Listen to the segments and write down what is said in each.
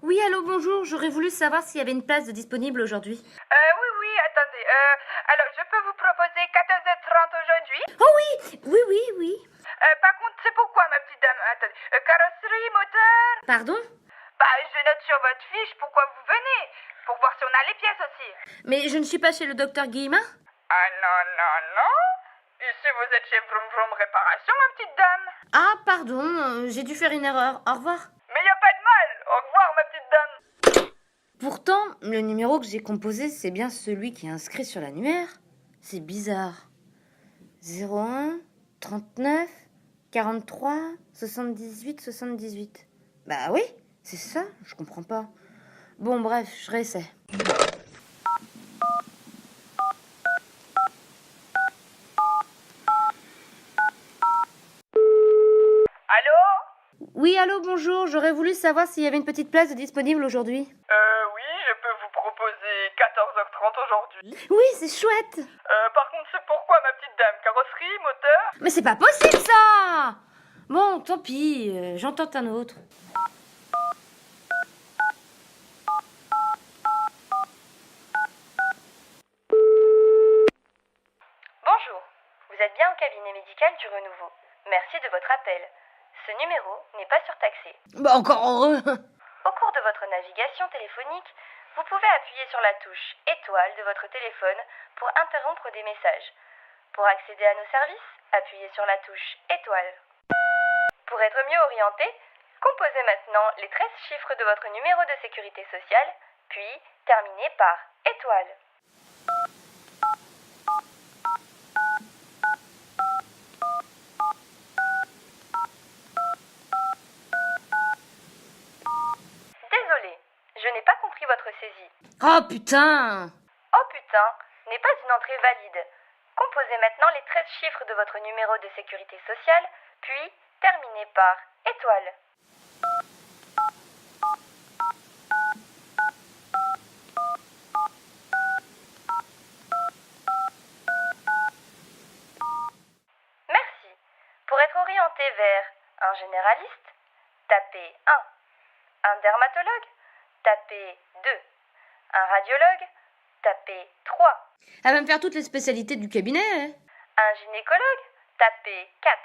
Oui, allô, bonjour. J'aurais voulu savoir s'il y avait une place de disponible aujourd'hui. Oui, attendez. Alors, je peux vous proposer 14h30 aujourd'hui. Oh oui, oui, oui, oui. Par contre, c'est pourquoi, ma petite dame? Attendez. Carrosserie, moteur? Pardon? Bah, je note sur votre fiche pourquoi vous venez. Pour voir si on a les pièces aussi. Mais je ne suis pas chez le docteur Guillemin? Ah non, non, non. Ici, vous êtes chez Vroom Vroom Réparation, ma petite dame. Ah, pardon, j'ai dû faire une erreur. Au revoir. Mais y a pas de mal. Au revoir, ma petite dame. Pourtant, le numéro que j'ai composé, c'est bien celui qui est inscrit sur l'annuaire. C'est bizarre. 01 39 43 78 78. Bah oui, c'est ça, je comprends pas. Bon, bref, je réessaie. Allô? Oui, allô, bonjour. J'aurais voulu savoir s'il y avait une petite place de disponible aujourd'hui. Oui, je peux vous proposer 14h30 aujourd'hui. Oui, c'est chouette. Par contre, c'est pourquoi, ma petite dame? Carrosserie, moteur? Mais c'est pas possible ça. Bon, tant pis, j'entends un autre. Bonjour, vous êtes bien au cabinet médical du Renouveau. Merci de votre appel. Ce numéro n'est pas surtaxé. Bah encore heureux. Au cours de votre navigation téléphonique, vous pouvez appuyer sur la touche étoile de votre téléphone pour interrompre des messages. Pour accéder à nos services, appuyez sur la touche étoile. Pour être mieux orienté, composez maintenant les 13 chiffres de votre numéro de sécurité sociale, puis terminez par étoile. Désolé, je n'ai pas compris votre saisie. Oh putain. Oh putain, n'est pas une entrée valide. Composez maintenant les 13 chiffres de votre numéro de sécurité sociale, puis terminez par étoile. Merci. Pour être orienté vers un généraliste, tapez 1. Un dermatologue, tapez 2. Un radiologue, tapez 3. Elle va me faire toutes les spécialités du cabinet. Hein. Un gynécologue, tapez 4.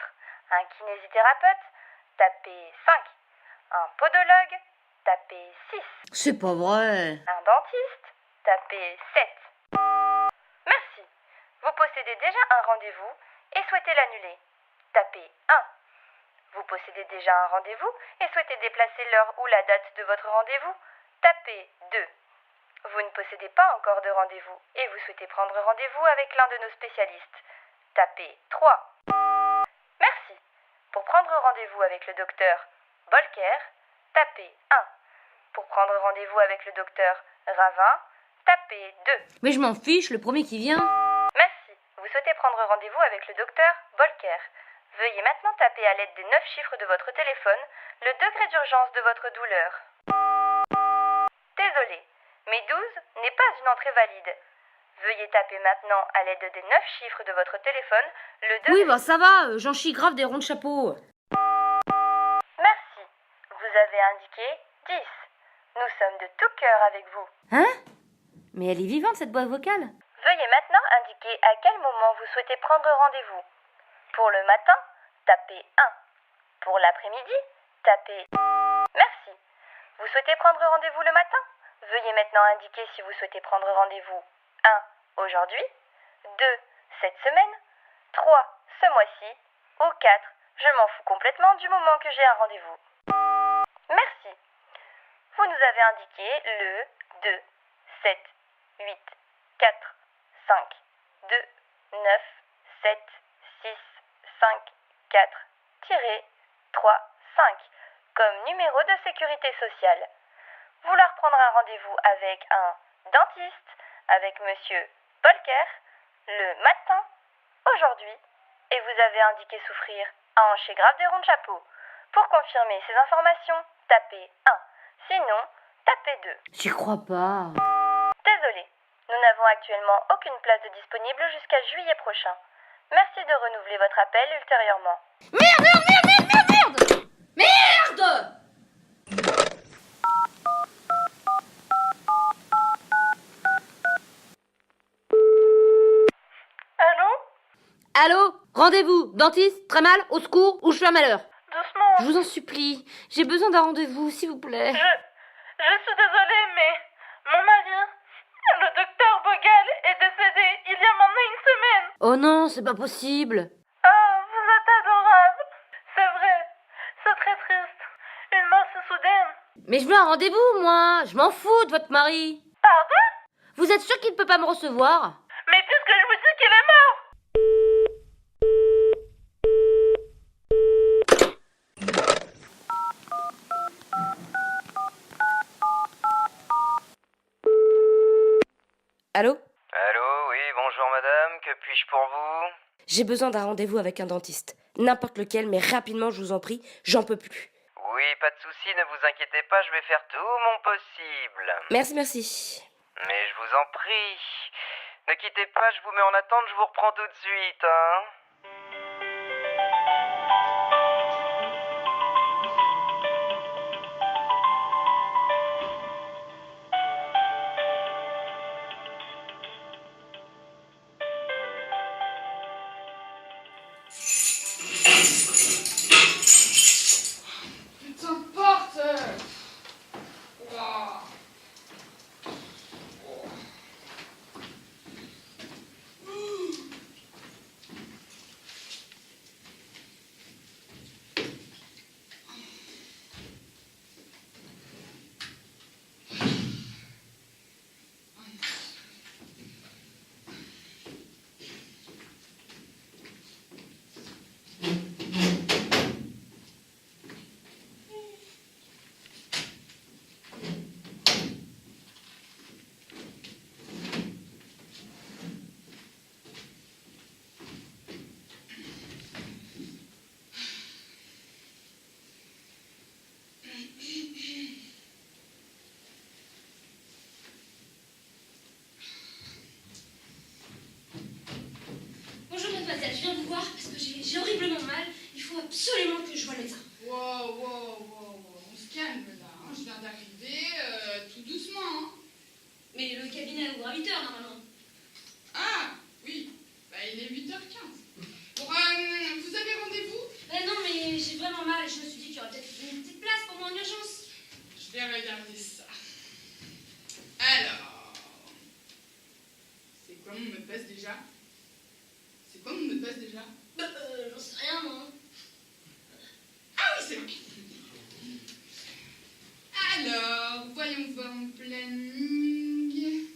Un kinésithérapeute, tapez 5. Un podologue, tapez 6. C'est pas vrai. Un dentiste, tapez 7. Merci. Vous possédez déjà un rendez-vous et souhaitez l'annuler. Tapez 1. Vous possédez déjà un rendez-vous et souhaitez déplacer l'heure ou la date de votre rendez-vous. Tapez 2. Vous ne possédez pas encore de rendez-vous et vous souhaitez prendre rendez-vous avec l'un de nos spécialistes. Tapez 3. Merci. Pour prendre rendez-vous avec le docteur Bolker, tapez 1. Pour prendre rendez-vous avec le docteur Ravin, tapez 2. Mais je m'en fiche, le premier qui vient. Merci. Vous souhaitez prendre rendez-vous avec le docteur Bolker. Veuillez maintenant taper à l'aide des 9 chiffres de votre téléphone le degré d'urgence de votre douleur. Désolé, mais 12 n'est pas une entrée valide. Veuillez taper maintenant à l'aide des 9 chiffres de votre téléphone le degré... Oui, bah ça va, j'en chie grave des ronds de chapeau. Merci. Vous avez indiqué 10. Nous sommes de tout cœur avec vous. Hein? Mais elle est vivante cette boîte vocale. Veuillez maintenant indiquer à quel moment vous souhaitez prendre rendez-vous. Pour le matin, tapez 1. Pour l'après-midi, tapez... Merci. Vous souhaitez prendre rendez-vous le matin? Veuillez maintenant indiquer si vous souhaitez prendre rendez-vous 1. Aujourd'hui, 2. Cette semaine, 3. Ce mois-ci, ou 4. Je m'en fous complètement du moment que j'ai un rendez-vous. Merci. Vous nous avez indiqué le 2, 7, 8, 4, 5, 2, 9, 7, 6, 5, 4, 3, 5 comme numéro de sécurité sociale. Vouloir prendre un rendez-vous avec un dentiste, avec monsieur Bolker, le matin, aujourd'hui, et vous avez indiqué souffrir un hanché grave des ronds de chapeau. Pour confirmer ces informations, tapez 1. Sinon, tapez 2. J'y crois pas. Désolé, nous n'avons actuellement aucune place de disponible jusqu'à juillet prochain. Merci de renouveler votre appel ultérieurement. Merde! Merde! Rendez-vous, dentiste, très mal, au secours, ou je fais un malheur. Doucement. Je vous en supplie, j'ai besoin d'un rendez-vous, s'il vous plaît. Je suis désolée, mais mon mari, le docteur Bogal, est décédé il y a maintenant une semaine. Oh non, c'est pas possible. Oh, vous êtes adorable. C'est vrai, c'est très triste. Une mort si soudaine. Mais je veux un rendez-vous, moi. Je m'en fous de votre mari. Pardon? Vous êtes sûr qu'il ne peut pas me recevoir? Mais puisque je vous dis qu'il est mort. Allô? Allô, oui, bonjour madame, que puis-je pour vous? J'ai besoin d'un rendez-vous avec un dentiste. N'importe lequel, mais rapidement, je vous en prie, j'en peux plus. Oui, pas de souci, ne vous inquiétez pas, je vais faire tout mon possible. Merci. Mais je vous en prie, ne quittez pas, je vous mets en attente, je vous reprends tout de suite, hein. Putain de porte! Ouah. Bonjour mademoiselle, je viens vous voir parce que j'ai horriblement mal. Il faut absolument que je voie le médecin. Wow. On se calme là, hein. Je viens d'arriver, tout doucement. Hein. Mais le cabinet ouvre à 8h normalement. Ah, oui, bah il est 8h15. Bon, vous avez rendez-vous? Non mais j'ai vraiment mal et je me suis dit qu'il y aurait peut-être une petite place pour moi en urgence. Je vais regarder ça. Alors, c'est quoi mon mot de passe déjà? J'en sais rien moi. Ah oui, c'est vrai. Alors, voyons voir mon planning.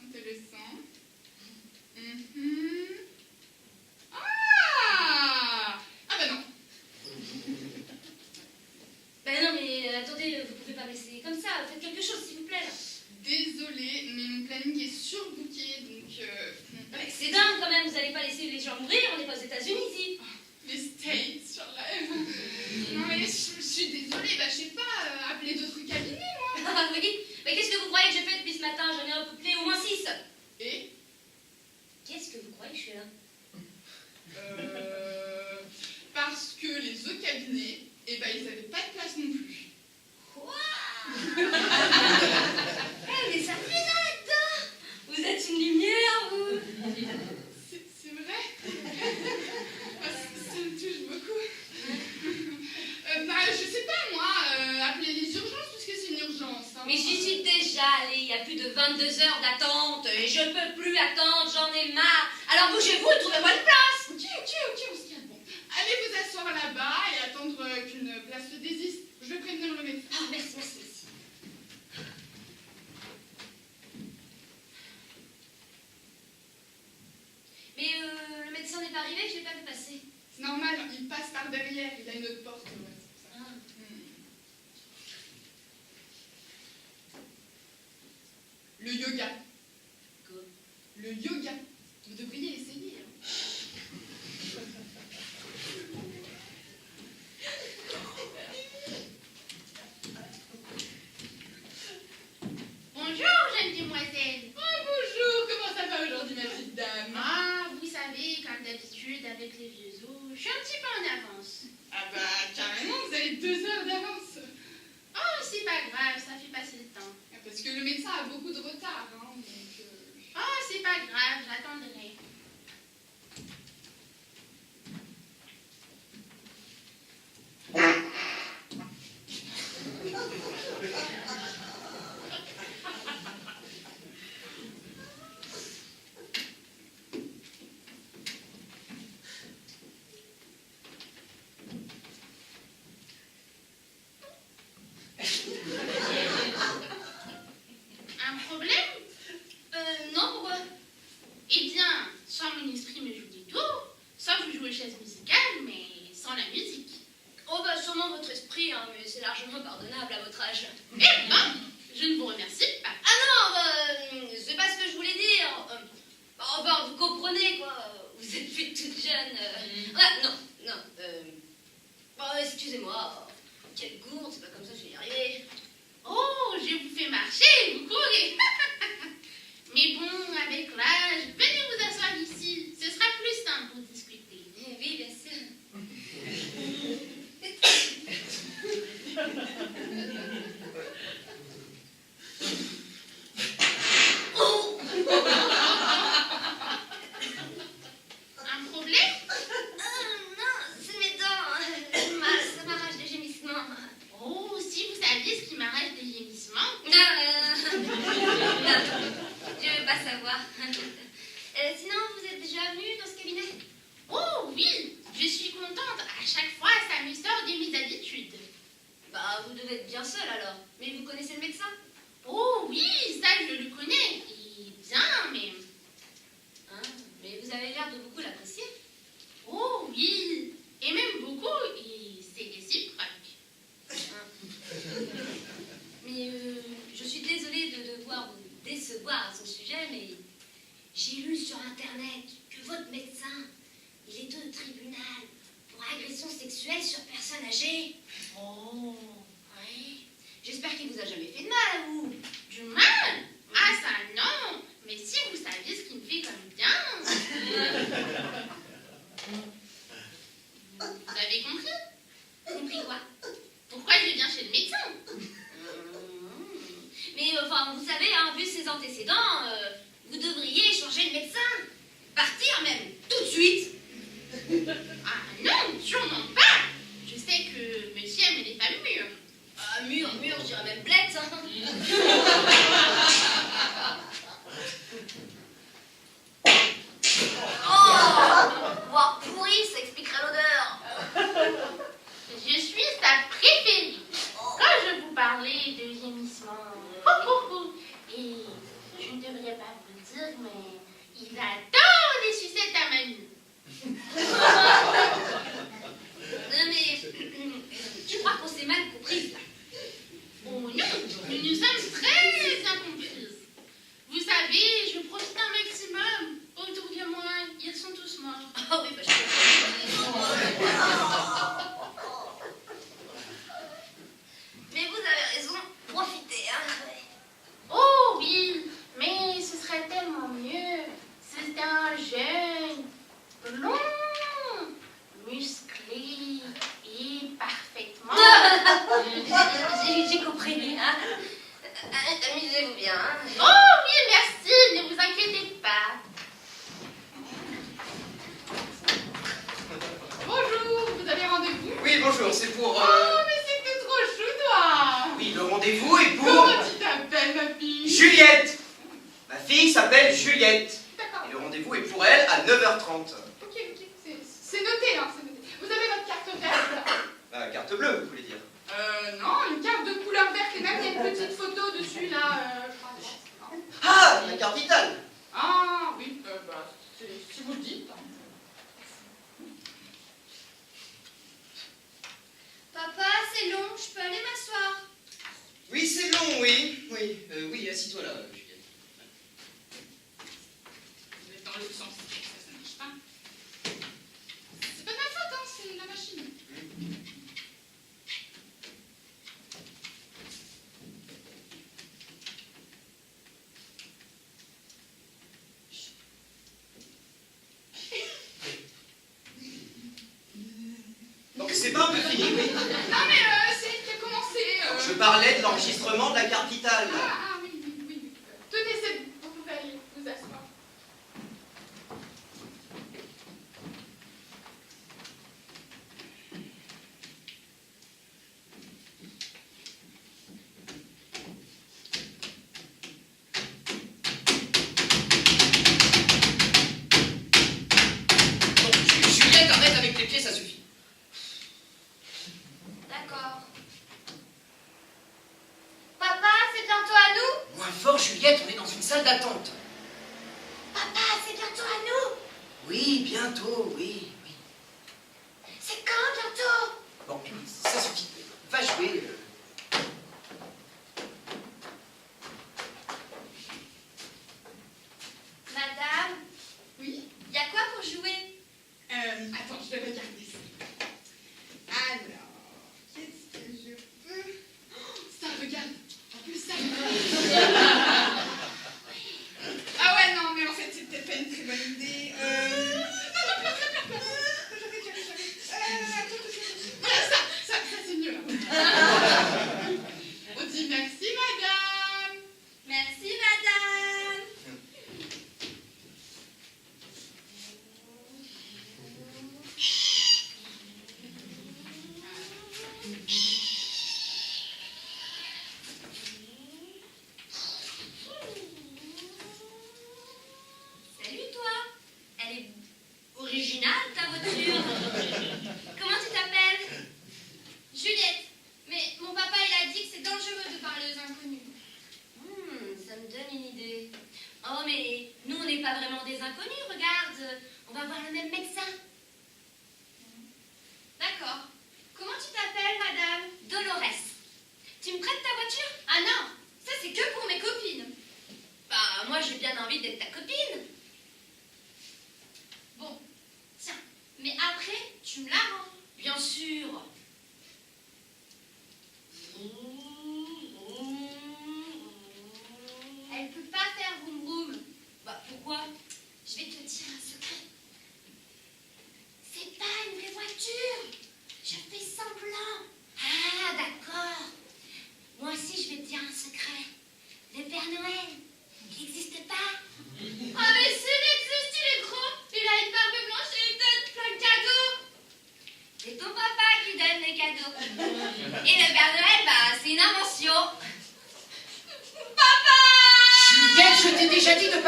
Intéressant. Ah bah non. Ben non mais attendez, vous pouvez pas me laisser comme ça. Faites quelque chose s'il vous plaît là. Désolée, mais mon planning est surbooké, donc... Ah, mais c'est dingue quand même, vous allez pas laisser les gens mourir, on n'est pas aux États-Unis ici. Les States sur live. Non mais je suis désolée, bah je sais pas, appeler d'autres cabinets moi. Ah oui, mais qu'est-ce que vous croyez que j'ai fait depuis ce matin? J'en ai repeuplé au moins 6. Et Qu'est-ce que vous croyez que je fais là? parce que les autres cabinets, eh ben ils avaient pas de place non plus. Quoi? Mais ça fait là-dedans. Vous êtes une lumière, vous. C'est vrai. Ah, ça me touche beaucoup. Bah je sais pas moi, appeler les urgences puisque c'est une urgence. Hein. Mais j'y suis déjà allée, il y a plus de 22 heures d'attente et je peux plus attendre, j'en ai marre. Alors bougez-vous et trouvez-moi une place. Ok, on se calme. Bon, allez vous asseoir là-bas et attendre qu'une place se désiste. Je vais prévenir le médecin. Ah, merci. Mais le médecin n'est pas arrivé, je l'ai pas vu passer. C'est normal, il passe par derrière, il a une autre porte. Ouais, c'est pour ça. Le yoga. Quoi? Le yoga. Vous devriez l'essayer. Hein. Bonjour, jeune demoiselle. Oh bonjour, comment ça va aujourd'hui ma petite dame? Ah, vous savez, comme d'habitude, avec les vieux os, je suis un petit peu en avance. Ah bah carrément, vous avez 2 heures d'avance. Oh, c'est pas grave, ça fait passer le temps. Parce que le médecin a beaucoup de retard. Hein, donc, Oh, c'est pas grave, j'attendrai. largement pardonnable à votre âge. Eh ben, je ne vous remercie pas. Ah non, c'est pas ce que je voulais dire. Enfin, vous comprenez, quoi. Vous êtes plus toute jeune. Ouais, non. Excusez-moi. Quelle gourde, c'est pas comme ça que je vais y arriver. Oh, je vous fais marcher, vous courez. Mais bon, avec l'âge, venez vous asseoir ici. Ce sera plus simple pour discuter. Oui, bien sûr. Oh! Un problème? Non, c'est mes dents. Ça m'arrache des gémissements. Oh, si vous saviez ce qui m'arrête des gémissements. Non, je veux pas savoir. Sinon, vous êtes déjà venu dans ce cabinet? Oh oui, je suis contente. À chaque fois, ça me sort de mes habitudes. Bah, vous devez être bien seul alors. Mais vous connaissez le médecin? Oh oui, ça je le connais. Et bien même. Hein, mais vous avez l'air de beaucoup l'apprécier. Oh oui, et même beaucoup, et c'est réciproque. Mais je suis désolée de devoir vous décevoir à ce sujet, mais j'ai lu sur Internet que votre médecin, il est au tribunal pour agression sexuelle sur personne âgée. Oh, Oui. J'espère qu'il vous a jamais fait de mal à vous. du mal? Ah ça non, mais si vous saviez ce qui me fait comme bien. Vous avez compris? Compris quoi? Pourquoi je viens chez le médecin? Mais enfin, vous savez, hein, vu ses antécédents, vous devriez changer de médecin. Partir même, tout de suite. Ah non, sûrement pas. Je sais que monsieur aime les femmes mûres. Ah, mûr, je dirais même blette. Hein. Oh, voir pourri, ça expliquerait l'odeur. Je suis sa préférée. Quand je vous parlais de gémissements, et je ne devrais pas vous le dire, mais il adore les sucettes à mamie. Non mais, je crois qu'on s'est mal comprises là. Oh non, nous nous sommes très bien comprises. Vous savez, je profite un maximum. Autour de moi, ils sont tous morts. Ah oui, bah je comprends. Mais vous avez raison, profitez, hein. Oh oui, mais ce serait tellement mieux. C'est un jeune, blond, musclé et parfaitement. J'ai compris, hein. Amusez-vous bien, hein. Oh oui, merci, ne vous inquiétez pas. Bonjour, vous avez rendez-vous? Oui, bonjour, c'est pour... Oh, mais c'est que trop chou, toi! Oui, le rendez-vous est pour... Comment tu t'appelles, ma fille? Juliette. Ma fille s'appelle Juliette. D'accord. Et le rendez-vous est pour elle à 9h30. Ok, c'est noté, hein, c'est noté. Vous avez votre carte verte? La carte bleue, vous voulez dire? Non, une carte de couleur verte et même il y a une petite photo dessus, là, je crois. Non. Ah, la carte vitale. Ah, oui, bah, si vous le dites. Papa, c'est long, je peux aller m'asseoir. Oui, c'est long, oui. Oui, assis-toi là, Juliette. Vous êtes dans le sens, ça ne marche pas. C'est pas de ma faute, hein, c'est la machine. Donc c'est pas un peu fini, oui. Non, mais c'est elle qui a commencé. Je parlais de l'enregistrement de la carte vitale. Ah, oui. Tenez, c'est bon, vous pouvez aller vous asseoir. Bon, Juliette, arrête avec tes pieds, ça suffit. D'accord. Papa, c'est bientôt à nous? Moins fort, Juliette, on est dans une salle d'attente. Papa, c'est bientôt à nous? Oui, bientôt, oui. C'est quand bientôt? Bon, ça suffit. Va jouer.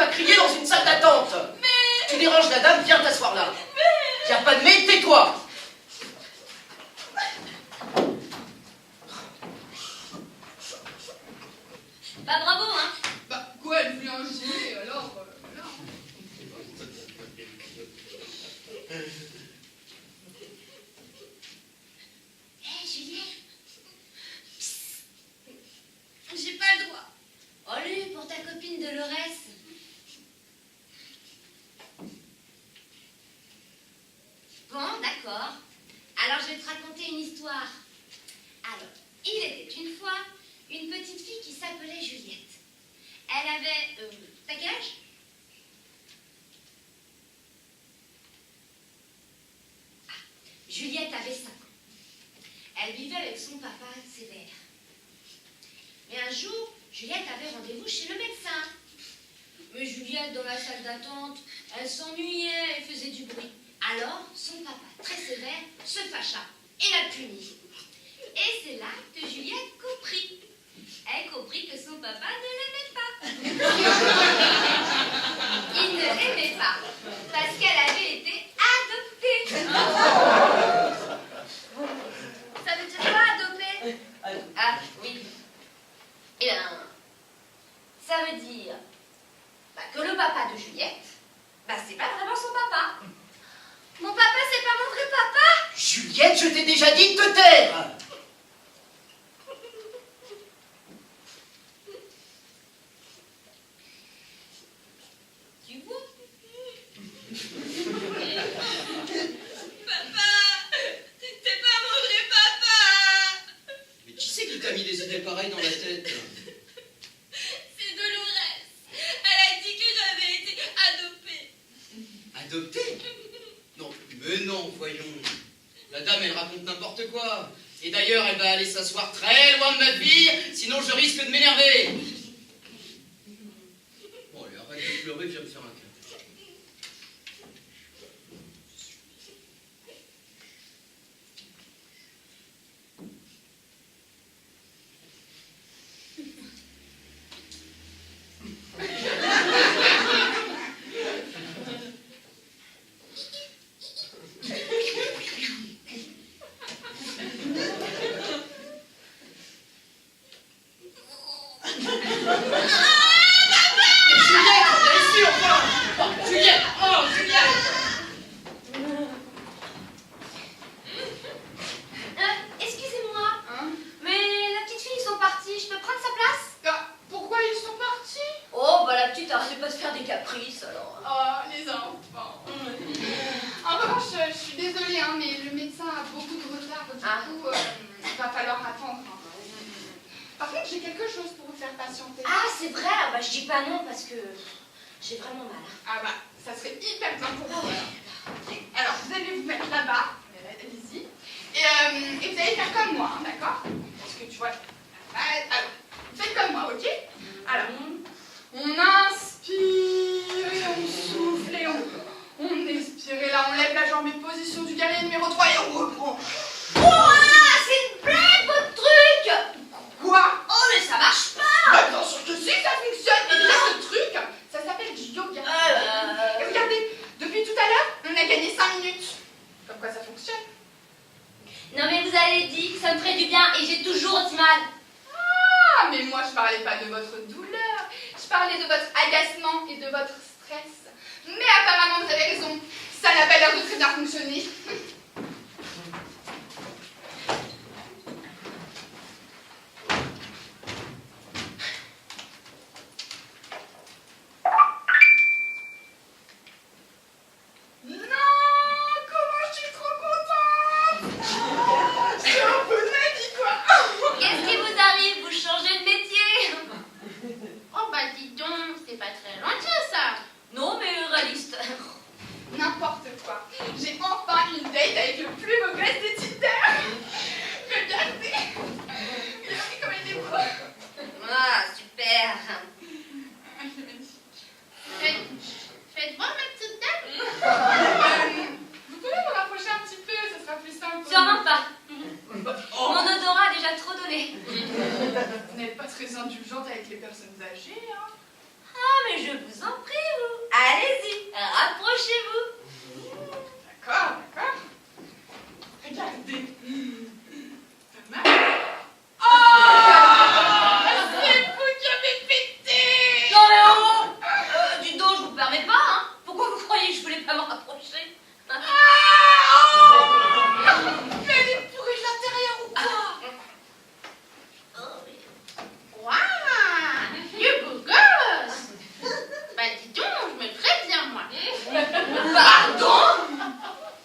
pas crier dans une salle d'attente. Tu déranges la dame, viens t'asseoir là. Y a pas de mais, tais-toi. Bah bravo, hein. Bah, quoi, elle voulait un gilet, alors, voilà. Hé, Juliette. J'ai pas le droit. Allez, pour ta copine Dolores. Bon, d'accord. Alors, je vais te raconter une histoire. Alors, il était une fois une petite fille qui s'appelait Juliette. Elle avait... t'as quel âge? Ah, Juliette avait 5 ans. Elle vivait avec son papa sévère. Mais un jour, Juliette avait rendez-vous chez le médecin. Mais Juliette, dans la salle d'attente, elle s'ennuyait et faisait du bruit. Alors, son papa, très sévère, se fâcha et la punit. Et c'est là que Juliette comprit. Elle comprit que son papa ne l'aimait pas. Il ne l'aimait pas parce qu'elle avait été adoptée. Ça veut dire quoi, adopter? Ah, oui. Eh bien, ça veut dire que le papa de Juliette, c'est pas vraiment son papa. Mon papa, c'est pas mon vrai papa? Juliette, je t'ai déjà dit de te taire. Tu vois? Papa, c'est pas mon vrai papa. Mais qui c'est qui t'a mis des idées pareilles dans la tête? C'est Dolores. Elle a dit que j'avais été adoptée. Adoptée? Non, mais non, voyons. La dame, elle raconte n'importe quoi. Et d'ailleurs, elle va aller s'asseoir très loin de ma fille, sinon je risque de m'énerver. Bon, allez, arrête de pleurer, viens me faire un câlin. Excusez-moi, mais la petite fille, ils sont partis. Je peux prendre sa place? Ah, pourquoi ils sont partis? Oh, la petite, arrêtez pas de faire des caprices, alors. Oh, les enfants. En revanche, je suis désolée, hein, mais le médecin a beaucoup de retard, du coup, il va falloir attendre. Par contre, j'ai quelque chose pour vous faire patienter. Ah, c'est vrai? Je dis pas non parce que j'ai vraiment mal. Ah bah, ça serait hyper bien pour vous. Alors, vous allez vous mettre là-bas, allez-y, et vous allez faire comme moi, hein, d'accord? Parce que tu vois, alors, faites comme moi, ok? Alors, on inspire et on souffle et on expire et là on lève la jambe et position du guerrier numéro 3 et on reprend. Oh là, c'est une blague, votre truc! Quoi? Oh, mais ça marche pas! Bah, bien sûr que si, ça fonctionne! Et là, ce truc, ça s'appelle du yoga. Et regardez, depuis tout à l'heure, on a gagné 5 minutes. Comme quoi ça fonctionne. Non, mais vous avez dit que ça me ferait du bien et j'ai toujours du mal. Ah, mais moi je parlais pas de votre douleur, je parlais de votre agacement et de votre stress. Mais apparemment vous avez raison, ça n'a pas l'air de très bien fonctionner. Qu'est-ce qui vous arrive? Vous changez de métier? Oh, dis donc, c'est pas très lointain, ça. Non, mais réaliste. N'importe quoi. J'ai enfin une date avec le plus beau gosse de Tinder. Regardez. Regardez comme il est beau. Ah, super. Faites voir ma petite dame. Vous pouvez me rapprocher un petit peu, ce sera plus simple. Sûrement pas. Mon odorat a déjà trop donné. Vous n'êtes pas très indulgente avec les personnes âgées, hein? Ah, mais je vous en prie, vous. Allez-y, rapprochez-vous. D'accord, d'accord. Regardez. Pas mal. Oh, c'est vous qui avez pété. Non, mais oh, dis donc, je vous permets pas, hein. Pourquoi vous croyez que je voulais pas me rapprocher? Mais elle est pourrie de l'intérieur ou quoi? Oh, oui. Waouh, vieux beau gosse. Bah dis donc, je me ferais bien moi. Pardon?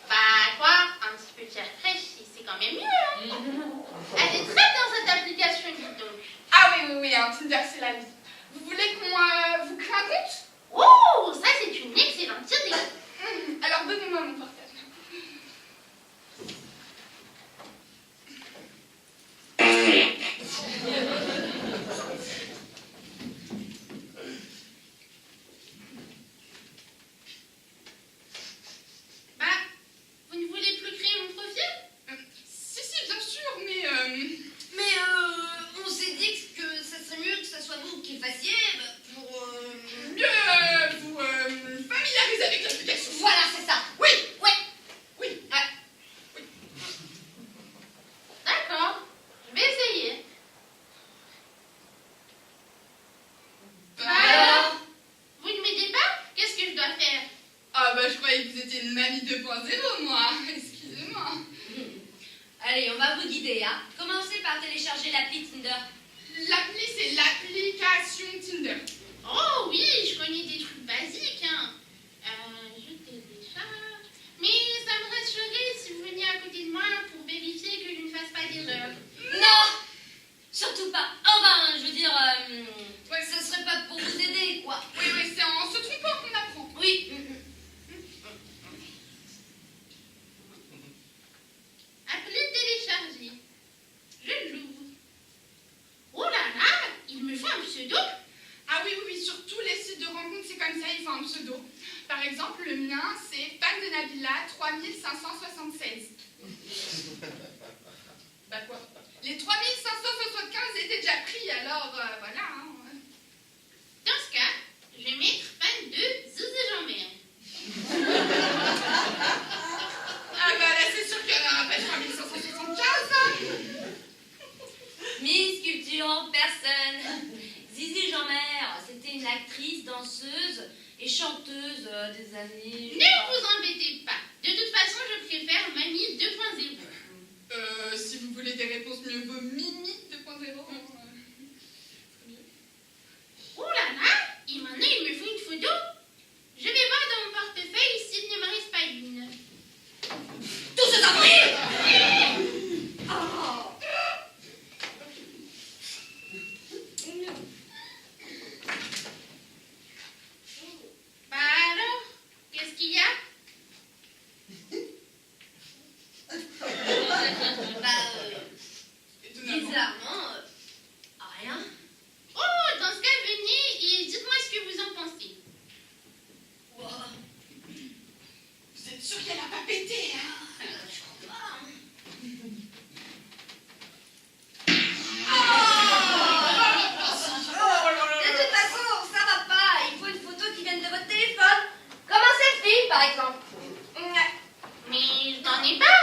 Bah quoi, un petit peu de chair fraîche, c'est quand même mieux. Hein. Elle est très bien cette application, dis donc. Ah oui, hein, Tinder c'est la vie. Vous voulez qu'on vous crée un compte? Oh, ça c'est une excellente idée. Alors donnez-moi mon portable. Bah, vous ne voulez plus créer mon profil? Si, bien sûr, mais Mais on s'est dit que ça serait mieux que ça soit vous qui le fassiez pour... mieux vous familiariser avec l'application. Voilà, c'est ça. Oui, Ouais. oui. D'accord, je vais essayer. Bah, Alors, vous ne m'aidez pas? Qu'est-ce que je dois faire? Ah bah je croyais que vous étiez une mamie 2.0 moi. Excusez-moi. Allez, on va vous guider, hein. Commencez par télécharger l'appli Tinder. L'appli c'est l'application Tinder. Oh oui, je connais des trucs basiques, hein. Je télécharge. Mais ça me rassurerait si vous veniez à côté de moi pour vérifier que je ne fasse pas d'erreur. Non, surtout pas. Enfin, je veux dire, Ouais. ce serait pas pour vous aider, quoi. Oui, c'est en se trompant qu'on apprend. Oui. Appli téléchargé. Je l'ouvre. Oh là là, il me faut un pseudo. Ah oui, sur tous les sites de rencontres c'est comme ça, il faut un pseudo. Par exemple, le mien c'est Fan de Nabila 3576. Bah quoi? Les 3575 étaient déjà pris alors voilà. Hein. Dans ce cas, je vais mettre fan de Zouzou Jean-Mère. Ah bah là c'est sûr qu'il y en aura pas 3575 hein. Miss Culture en personne. Zizi Jean-Mère, c'était une actrice, danseuse et chanteuse des années... Ne vous embêtez pas. De toute façon, je préfère Mamie 2.0. Si vous voulez des réponses mieux vaut Mimi 2.0. Oh là là, et maintenant il me faut une photo. Je vais voir dans mon portefeuille s'il ne me reste pas une. Tout ce temps pris. Oh. Bah alors, qu'est-ce qu'il y a? Étonnamment. Bizarrement, rien. Oh, dans ce cas, venez et dites-moi ce que vous en pensez. Wow. Vous êtes sûr qu'elle a pas pété hein? Je crois pas, hein. De toute façon, ça va pas. Il faut une photo qui vienne de votre téléphone. Comme un selfie, par exemple. Mais je n'en ai pas.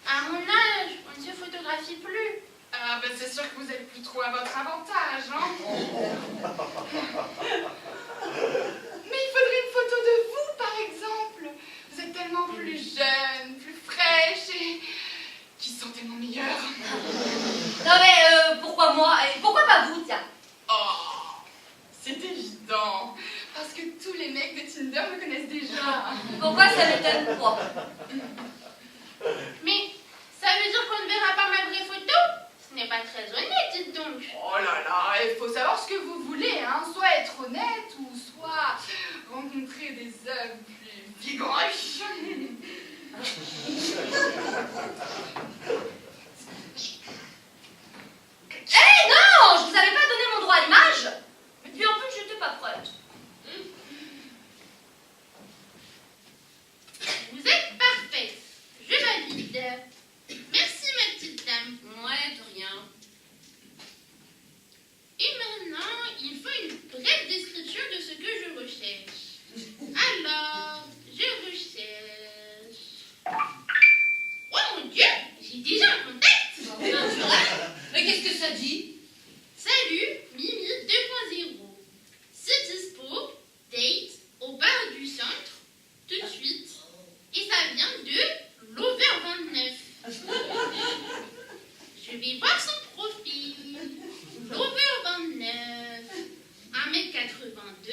À mon âge, on ne se photographie plus. Ah bah c'est sûr que vous êtes plus trop à votre avantage hein. Mais il faudrait une photo de vous par exemple. Vous êtes tellement plus jeune, plus fraîche et qui sent tellement meilleur. Non mais pourquoi moi? Et pourquoi pas vous, tiens? Oh, c'est évident. Parce que tous les mecs de Tinder me connaissent déjà. Pourquoi ça m'étonne pas? Mais ça veut dire qu'on ne verra pas ma vraie photo? Ce n'est pas très honnête, dites donc. Oh là là, il faut savoir ce que vous voulez, hein. Soit être honnête ou soit rencontrer des hommes plus vigoreux. Eh non! Je vous avais pas donné mon droit à l'image. Et puis en plus, j'étais pas prête. Vous êtes parfaite. Je valide. Merci, ma petite dame. Ouais, de rien. Et maintenant, il faut une brève description de ce ça dit? Salut, Mimi 2.0. C'est dispo, date, au bar du centre, tout de suite. Et ça vient de l'Over 29. Je vais voir son profil. L'Over 29. 1m82,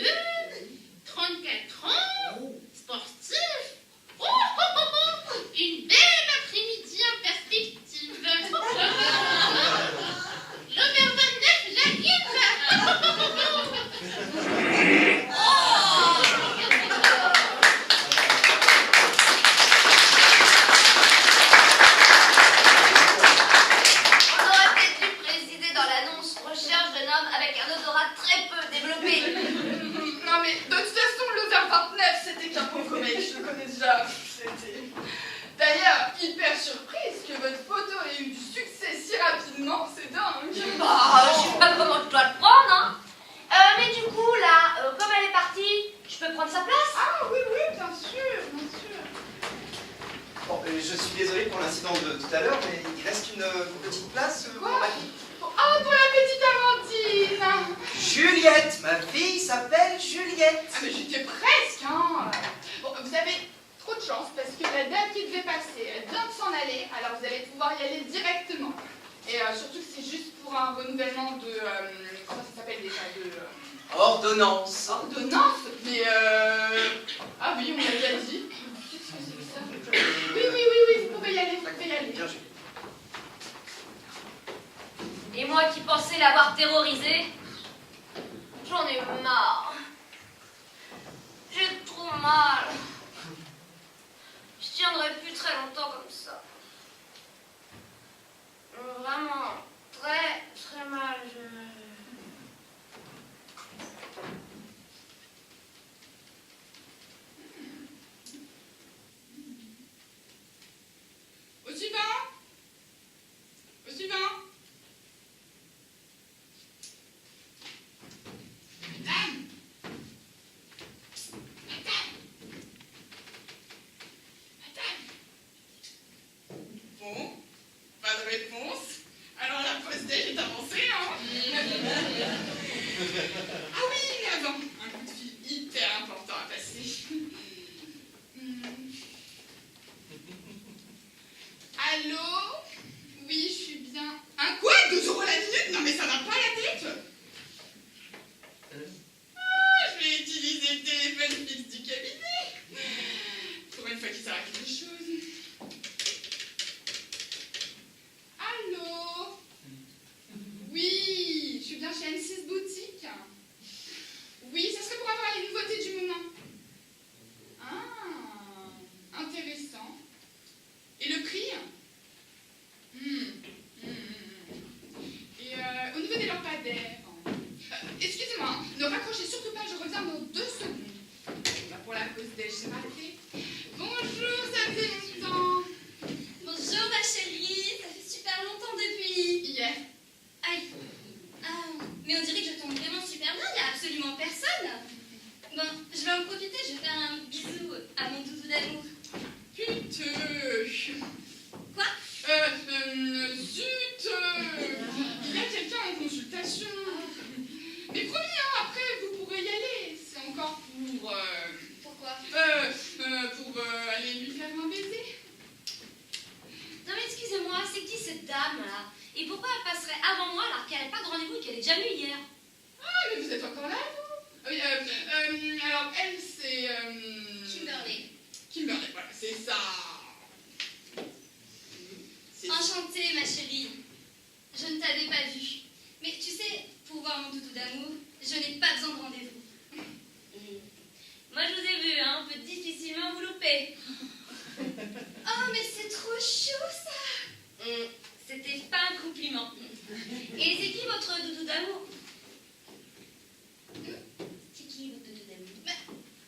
34 ans, sportif. Oh, oh, oh, oh, une belle après-midi en perspective. L'Over 29, j'arrive. On aurait peut-être dû préciser dans l'annonce recherche d'un homme avec un odorat très peu développé. Non mais de toute façon, l'Over 29, c'était qu'un pauvre mec, je le connais déjà. C'était... D'ailleurs, hyper surprise que votre photo ait eu du succès si rapidement, c'est dingue. Bah, je sais pas comment je dois le prendre, hein. Mais du coup, là, comme elle est partie, je peux prendre sa place? Ah oui, oui, bien sûr, bien sûr. Bon, je suis désolé pour l'incident de tout à l'heure, mais il reste une petite place pour Quoi? ma fille. Ah, pour la petite Amandine. Juliette, ma fille s'appelle Juliette. Ah mais j'étais presque, hein. Bon, vous avez trop de chance parce que la date qui devait passer, elle vient de s'en aller, alors vous allez pouvoir y aller directement. Et surtout que c'est juste pour un renouvellement de... comment ça s'appelle déjà? Ordonnance. Ordonnance? Mais ah oui, on l'a déjà dit. Qu'est-ce que c'est que ça? Oui, oui, oui, oui, vous pouvez y aller, vous pouvez y aller. Bien, Juliette. Et moi qui pensais l'avoir terrorisé, j'en ai marre. J'ai trop mal. Je tiendrai plus très longtemps comme ça. Vraiment, très, très mal. Au suivant. Au suivant. Madame. Madame. Madame. Bon, pas de réponse. Alors la pause déj est avancée, hein. Ah oui, mais avant, un coup de fil hyper important à passer. Allô? Oui, je suis bien. Un quoi? 2 € la minute? Non mais ça va pas la tête? Ah, je vais utiliser le téléphone fixe du cabinet. Pour une fois qu'il sert à quelque chose. Allô? Oui, je suis bien chez M6 Boutique. Oui, ça serait pour avoir les nouveautés du moment. Ah, intéressant. Et le prix? Et au niveau des lampadaires, excusez-moi, ne raccrochez surtout pas, je reviens dans 2 secondes. Bah, pour la pause déj, j'ai raté. Bonjour, ça fait longtemps. Bonjour ma chérie, ça fait super longtemps depuis. Hier. Aïe. Ah, mais on dirait que je tombe vraiment super bien, il n'y a absolument personne. Bon, je vais en profiter, je vais faire un bisou à mon doudou d'amour. Putain. Quoi? Zut. Il y a quelqu'un en consultation. Mais promis, hein, après vous pourrez y aller. C'est encore pour... Pourquoi? Pour aller lui faire un baiser. Non mais excusez-moi, c'est qui cette dame là? Et pourquoi elle passerait avant moi alors qu'elle n'a pas de rendez-vous et qu'elle est déjà venue hier? Ah, mais vous êtes encore là, vous? Oui, alors elle, c'est... Kimberly. Kimberly, voilà, c'est ça. C'est ça. Enchantée ma chérie. Je ne t'avais pas vue. Mais tu sais, pour voir mon doudou d'amour, je n'ai pas besoin de rendez-vous. Moi je vous ai vu, hein, on peut difficilement vous louper. Oh mais c'est trop chou ça. C'était pas un compliment. Et c'est qui votre doudou d'amour? C'est qui votre doudou d'amour? Bah,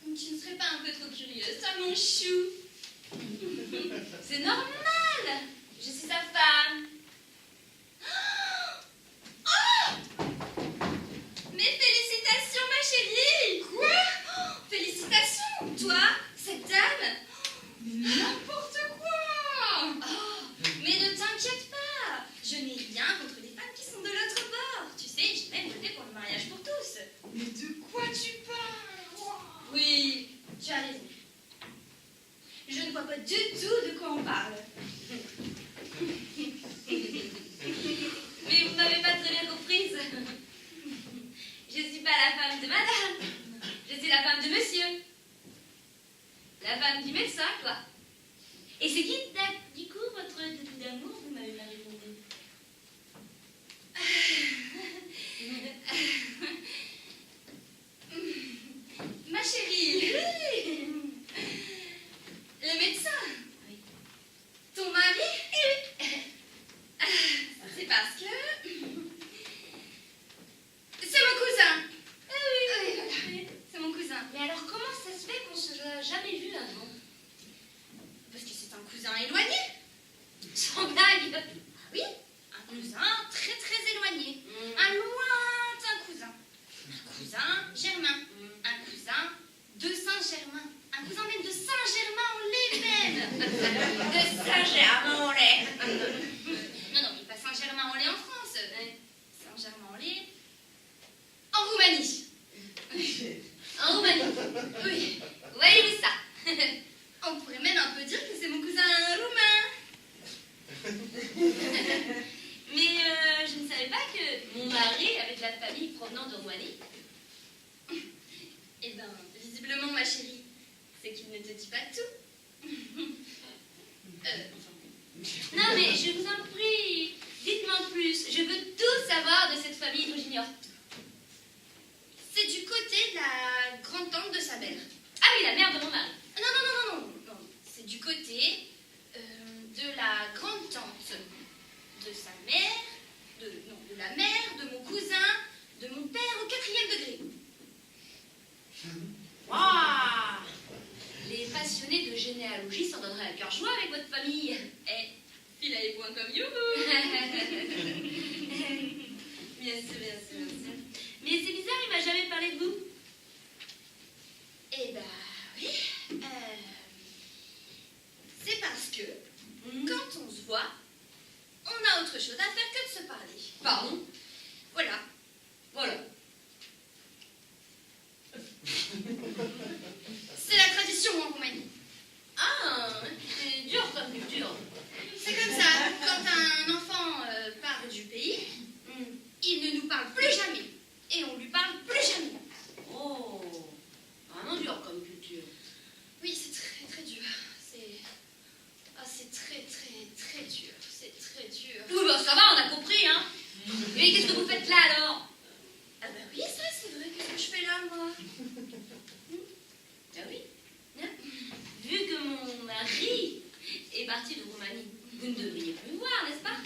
tu ne serais pas un peu trop curieuse, ça mon chou? C'est normal. Je suis sa femme. Oh! Mais félicitations ma chérie. Quoi? Oh, félicitations. Toi, cette dame. N'importe quoi. Oh, mais ne t'inquiète pas. Je n'ai rien contre les femmes qui sont de mariée avec la famille provenant de Roumanie? Eh ben, visiblement, ma chérie, c'est qu'il ne te dit pas tout. Non, mais je vous en prie, dites-moi plus. Je veux tout savoir de cette famille dont j'ignore tout. C'est du côté de la grande-tante de sa mère. Ah oui, la mère de mon mari. Non. C'est du côté de la grande-tante de sa mère, de la mère, de mon cousin, de mon père au 4e degré. Waouh! Les passionnés de généalogie s'en donneraient à cœur joie avec votre famille. Il a les points comme you. Bien sûr. Mais c'est bizarre, il m'a jamais parlé de vous. Eh ben, oui. C'est parce que, quand on se voit, on a autre chose à faire que de se parler. Pardon? Voilà. C'est la tradition en Roumanie. Ah, c'est dur comme culture. C'est comme ça. Quand un enfant part du pays, il ne nous parle plus jamais. Et on lui parle plus jamais. Oh, vraiment dur comme culture. Oui, c'est très très dur. C'est très dur. C'est très dur. Oui, bah ça va, on a compris, hein. Mais qu'est-ce que vous faites là alors? Ah bah oui, ça c'est vrai. Qu'est-ce que je fais là, moi? Ah oui. Vu que mon mari est parti de Roumanie, vous ne devriez plus me voir, n'est-ce pas?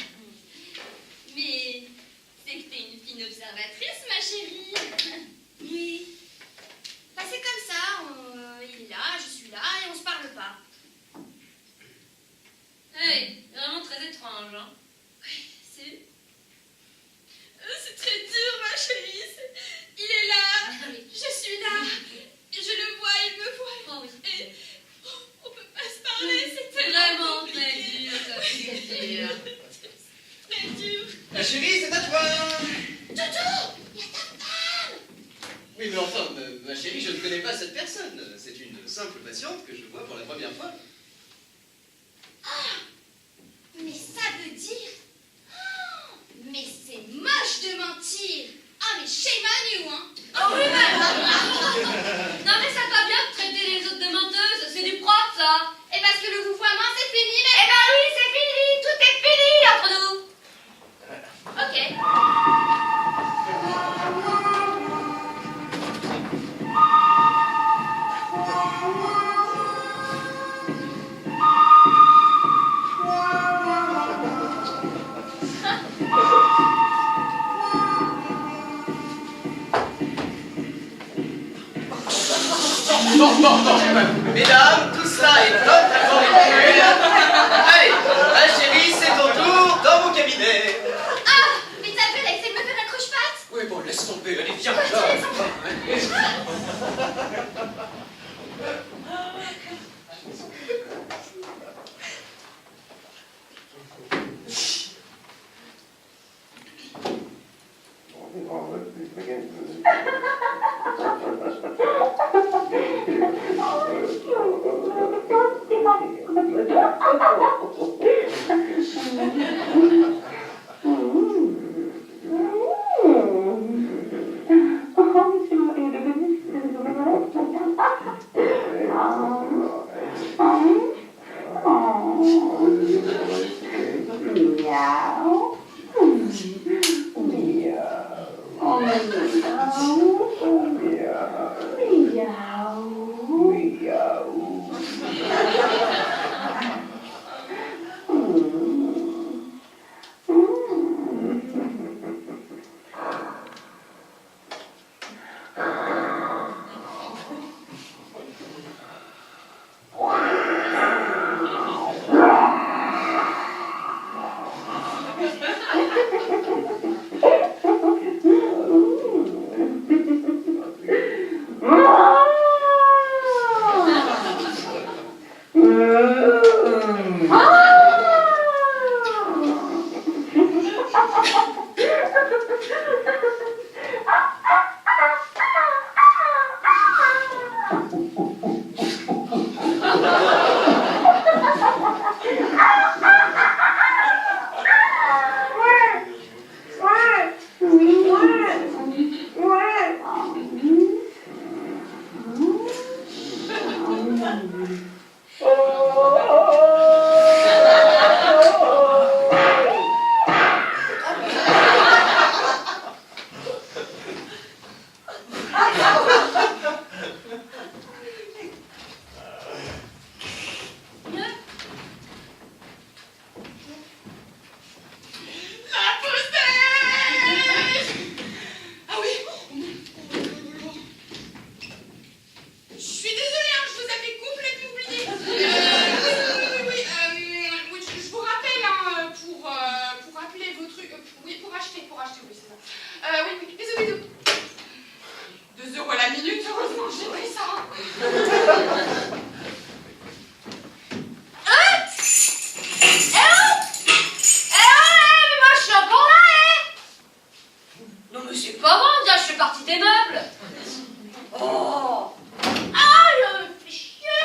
Mais c'est que t'es une fine observatrice, ma chérie. Oui. Bah c'est comme ça. Il est là, je suis là et on se parle pas. Hey, vraiment très étrange, hein. C'est très dur, ma chérie. Il est là, je suis là. Et je le vois, il me voit. Oh oui. Et on peut pas se parler, c'est Vraiment très dur comme culture. très dur. Ma chérie, c'est à toi. Doudou, il y a ta femme. Oui, mais enfin, ma chérie, je ne connais pas cette personne. C'est une simple patiente que je vois pour la première fois. Ah, mais ça veut dire... Oh, mais c'est moche de mentir. Ah, mais shame on you, hein. Oh oui, mais... Non mais ça va bien de traiter les autres de menteuses, c'est du propre ça. Et parce que le vouvoiement, c'est fini, Eh ben oui, c'est fini, tout est fini entre nous. Ok. Bon. Mesdames, tout ça est totalement ridicule. Allez, ma chérie, c'est ton tour dans mon cabinet. Ah, mais t'as vu, elle a essayé de me faire un croche-patte. Oui, bon, laisse tomber, allez, viens. Oh, j'aimerais ça. Mais moi je suis encore là, Non mais c'est pas bon, déjà je fais partie des meubles. Oh. Ah, il me fait chier.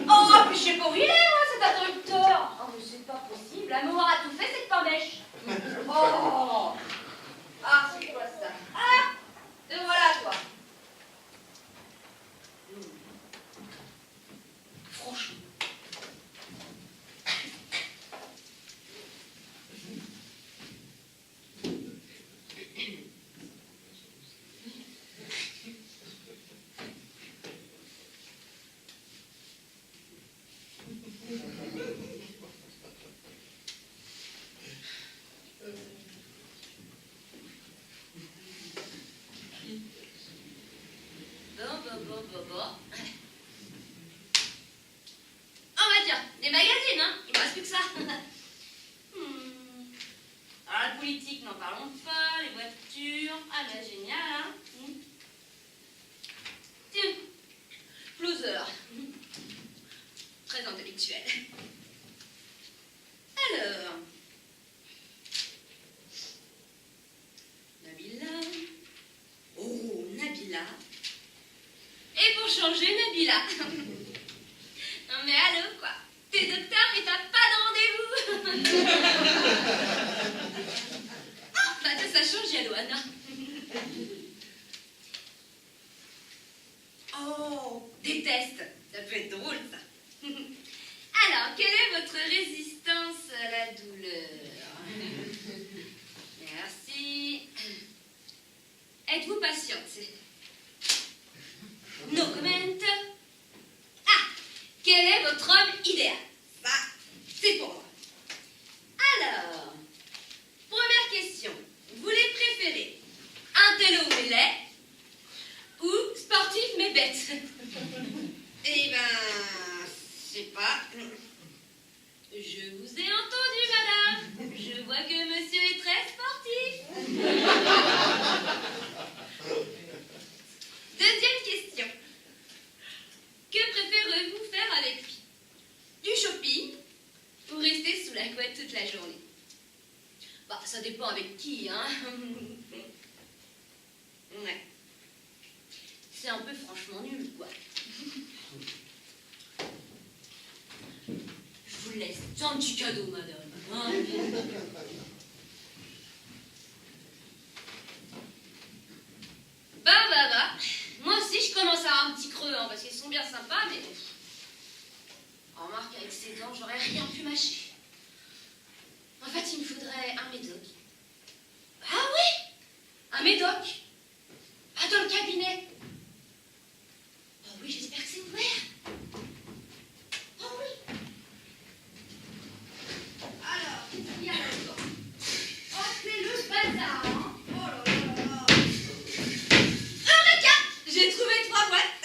Oh, puis je sais pas où il est, moi, cet interrupteur. Oh, mais c'est pas possible, la mémoire a tout fait, cette pain mèche. Oh. Ah, c'est quoi ça? Ah, te voilà, toi. Franchement. Bon. Oh bah tiens, des magazines, hein. Il me reste plus que ça. Alors la politique, n'en parlons pas, les voitures. Ah bah génial, hein. Tiens, Floozer. Très intellectuel. Alors. Nabila. Oh, Nabila. Et pour changer, Nabila. Non mais allô, quoi. T'es docteur mais t'as pas de rendez-vous. Ah, bah ça change, y'a Loana. Oh, des tests. Ça peut être drôle, ça. Alors, quelle est votre résistance à la douleur? Merci. Êtes-vous patiente? No comment. Ah, quel est votre homme idéal? Ça, c'est pour moi. Alors, première question. Vous les préférez intello mais laid ou sportif mais bête? Eh ben, je sais pas. Je vous ai entendu, madame. Je vois que monsieur est très sportif. Deuxième question. Que préférez-vous faire avec lui? Du shopping ou rester sous la couette toute la journée? Bah, ça dépend avec qui, hein. Ouais. C'est un peu franchement nul, quoi. Je vous le laisse. C'est un petit cadeau, madame. Hein. Bah. Moi aussi, je commence à avoir un petit creux, hein, parce qu'ils sont bien sympas, mais... Remarque, avec ces dents, j'aurais rien pu mâcher. En fait, il me faudrait un médoc. Ah oui! Un médoc! Pas dans le cabinet. Oh oui, j'espère que c'est ouvert. Oh oui! Alors, qu'est-ce qu'il y a là-dedans? Oh, c'est le bazar, hein? Oh là là là! Eureka! J'ai trouvé 3 boîtes.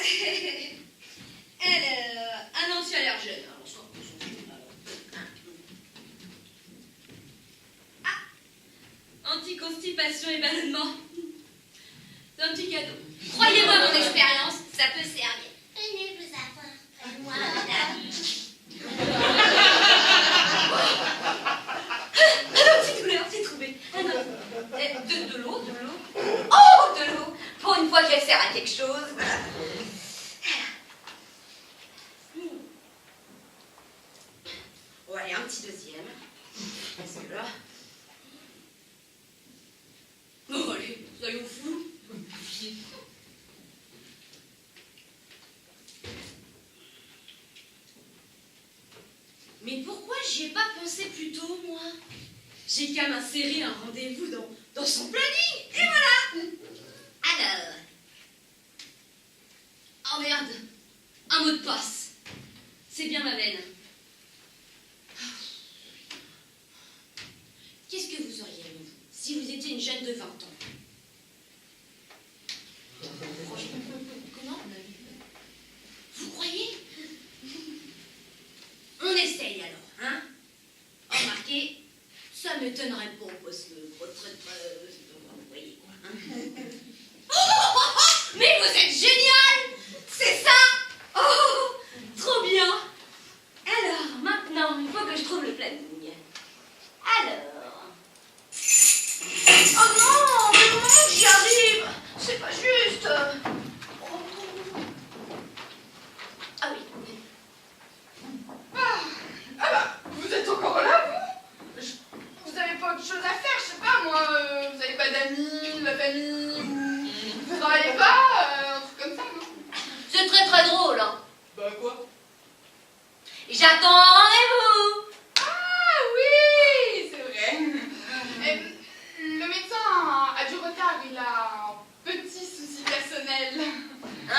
Alors, un anti-allergène. Alors, ça, on s'en fout. Ah! Anti-constipation et ballonnement. C'est un petit cadeau. Croyez-moi, mon expérience, ça peut servir. Venez vous avoir près de moi, madame. Un antidouleur, c'est trouvé. Un autre. De l'eau. Oh, de l'eau. Pour une fois qu'elle sert à quelque chose. Ouais, un petit deuxième. Parce que là... Oh, allez, soyons fous. Mais pourquoi j'y ai pas pensé plus tôt, moi? J'ai qu'à m'insérer un rendez-vous dans son planning, et voilà. Alors... Oh merde, un mot de passe. C'est bien ma veine. Qu'est-ce que vous auriez aimé, vous, si vous étiez une jeune de 20 ans? Franchement, comment? Vous croyez? On essaye alors, hein? Remarquez, ça m'étonnerait pas parce que votre... vous voyez quoi, hein? Oh, mais vous êtes génial!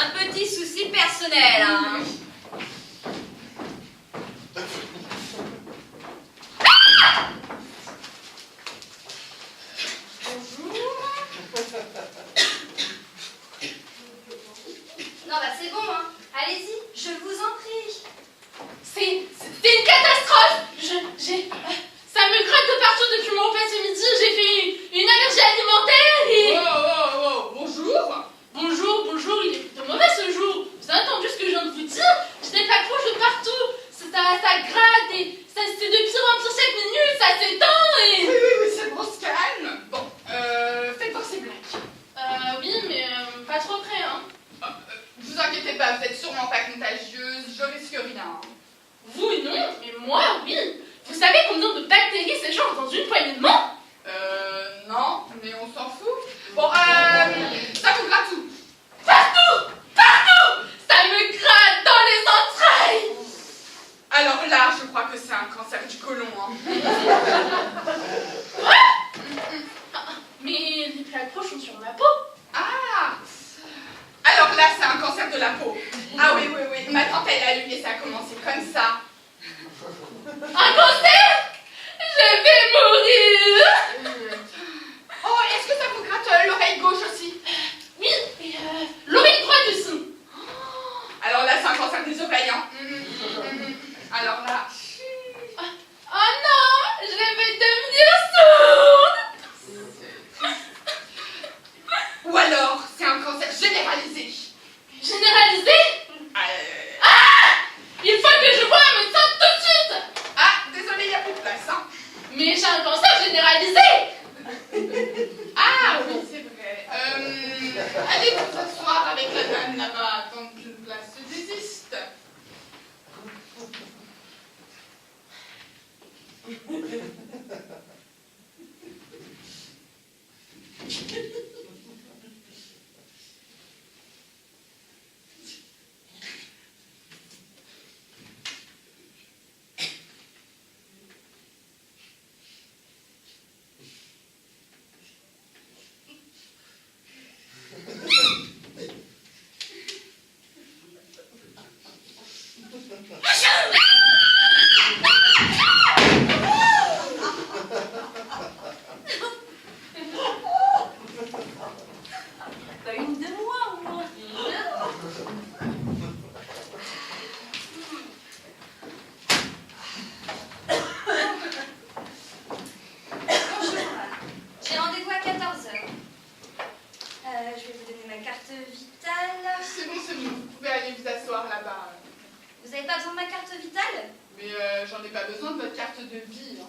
Un petit souci personnel, hein. Non, bah c'est bon, hein. Allez-y, je vous en prie. C'est une catastrophe. Ça me gratte de partout depuis mon repas ce midi. J'ai fait une allergie alimentaire et... Oh, bonjour. Bonjour, il est plutôt mauvais ce jour. Vous avez entendu ce que je viens de vous dire? J'ai des plaques rouges de partout. Ça gratte et c'est de pire en pire chaque minute. Ça s'étend et... Oui, c'est bon, on se calme. Bon, faites voir ces blagues. Oui, mais pas trop près, hein. Vous inquiétez pas, vous êtes sûrement pas contagieuse, je risque rien. Vous, non, mais moi, oui. Vous savez combien de bactéries séjournent dans une poignée de main? Non, mais on s'en fout. Bon, ça vous gratte où? Partout! Ça me gratte dans les entrailles! Alors là, je crois que c'est un cancer du côlon, hein. Mais les plaques rouges sont sur ma peau. Ah! Alors là, c'est un cancer de la peau. Ah oui. Ma tante, elle a eu et ça a commencé comme ça. Un cancer? Je vais mourir! Oh, est-ce que ça vous gratte l'oreille gauche aussi? Oui, et l'oreille droite aussi. Alors là, c'est un cancer des oreilles, hein. Alors là... Oh non, je vais devenir sourde. Ou alors, c'est un cancer généralisé. Généralisé? Il faut que je voie un médecin tout de suite. Ah, désolé, il n'y a plus de place, hein. Mais j'ai un cancer généralisé. Ah oui, c'est vrai. Allez vous asseoir avec la dame là-bas, tant qu'une place se désiste. Pas une de moi, au moins. Bonjour. J'ai rendez-vous à 14h. Je vais vous donner ma carte vitale. C'est bon, vous pouvez aller vous asseoir là-bas. Vous n'avez pas besoin de ma carte vitale? Mais j'en ai pas besoin de votre carte de vie, hein.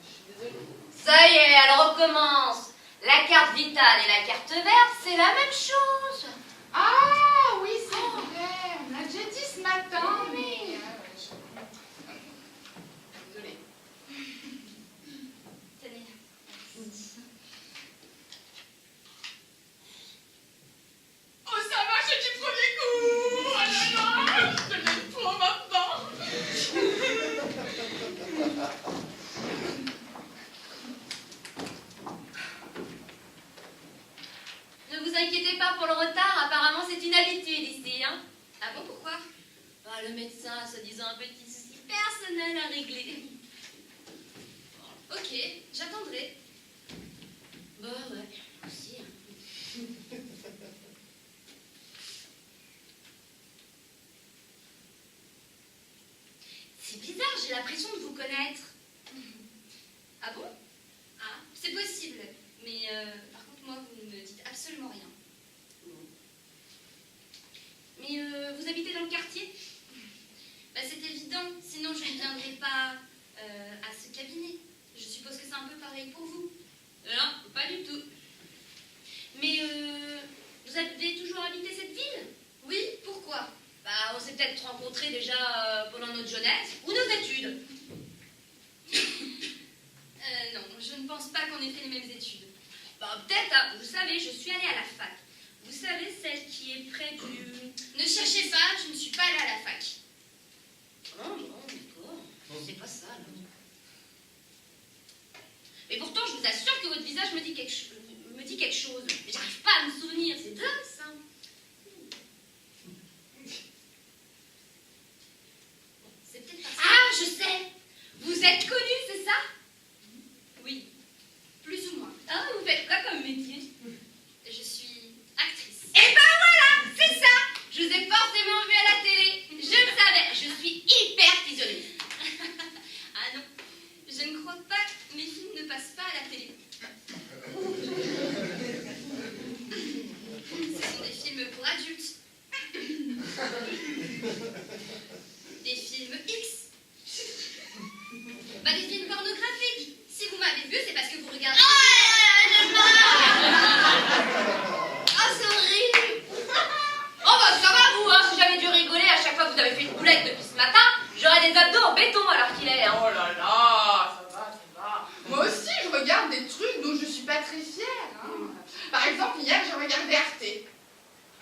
Je suis désolée. Ça y est, elle recommence. La carte vitale et la carte verte, c'est la même chose. Ah oui, c'est vrai, on l'a déjà dit ce matin, mais... Désolée. Tenez. Oh, ça marche du premier coup. Oh là là, je l'aime trop maintenant. Ne vous inquiétez pas pour le retard, apparemment c'est une habitude ici, hein. Ah bon, pourquoi? Bah, le médecin a soi-disant un petit souci personnel à régler. Ok, j'attendrai. Bah ouais, aussi. Hein. C'est bizarre, j'ai l'impression de vous connaître. Ah bon? Ah, c'est possible. Mais par contre, moi, vous ne me dites absolument rien. Mais vous habitez dans le quartier? Bah, c'est évident, sinon je ne viendrai pas à ce cabinet. Je suppose que c'est un peu pareil pour vous. Non, pas du tout. Mais vous avez toujours habité cette ville? Oui, pourquoi? Bah, on s'est peut-être rencontrés déjà pendant notre jeunesse ou nos études. Non, je ne pense pas qu'on ait fait les mêmes études. Bah, peut-être, hein. Vous savez, je suis allée à la fac. Vous savez, celle qui est près du... Ne cherchez pas, je ne suis pas allée à la fac. Oh, non, d'accord. C'est pas ça, non. Mais pourtant, je vous assure que votre visage me dit quelque chose. Mais j'arrive pas à me souvenir, c'est dingue, ça. Par exemple, hier, j'ai regardé Arte. Et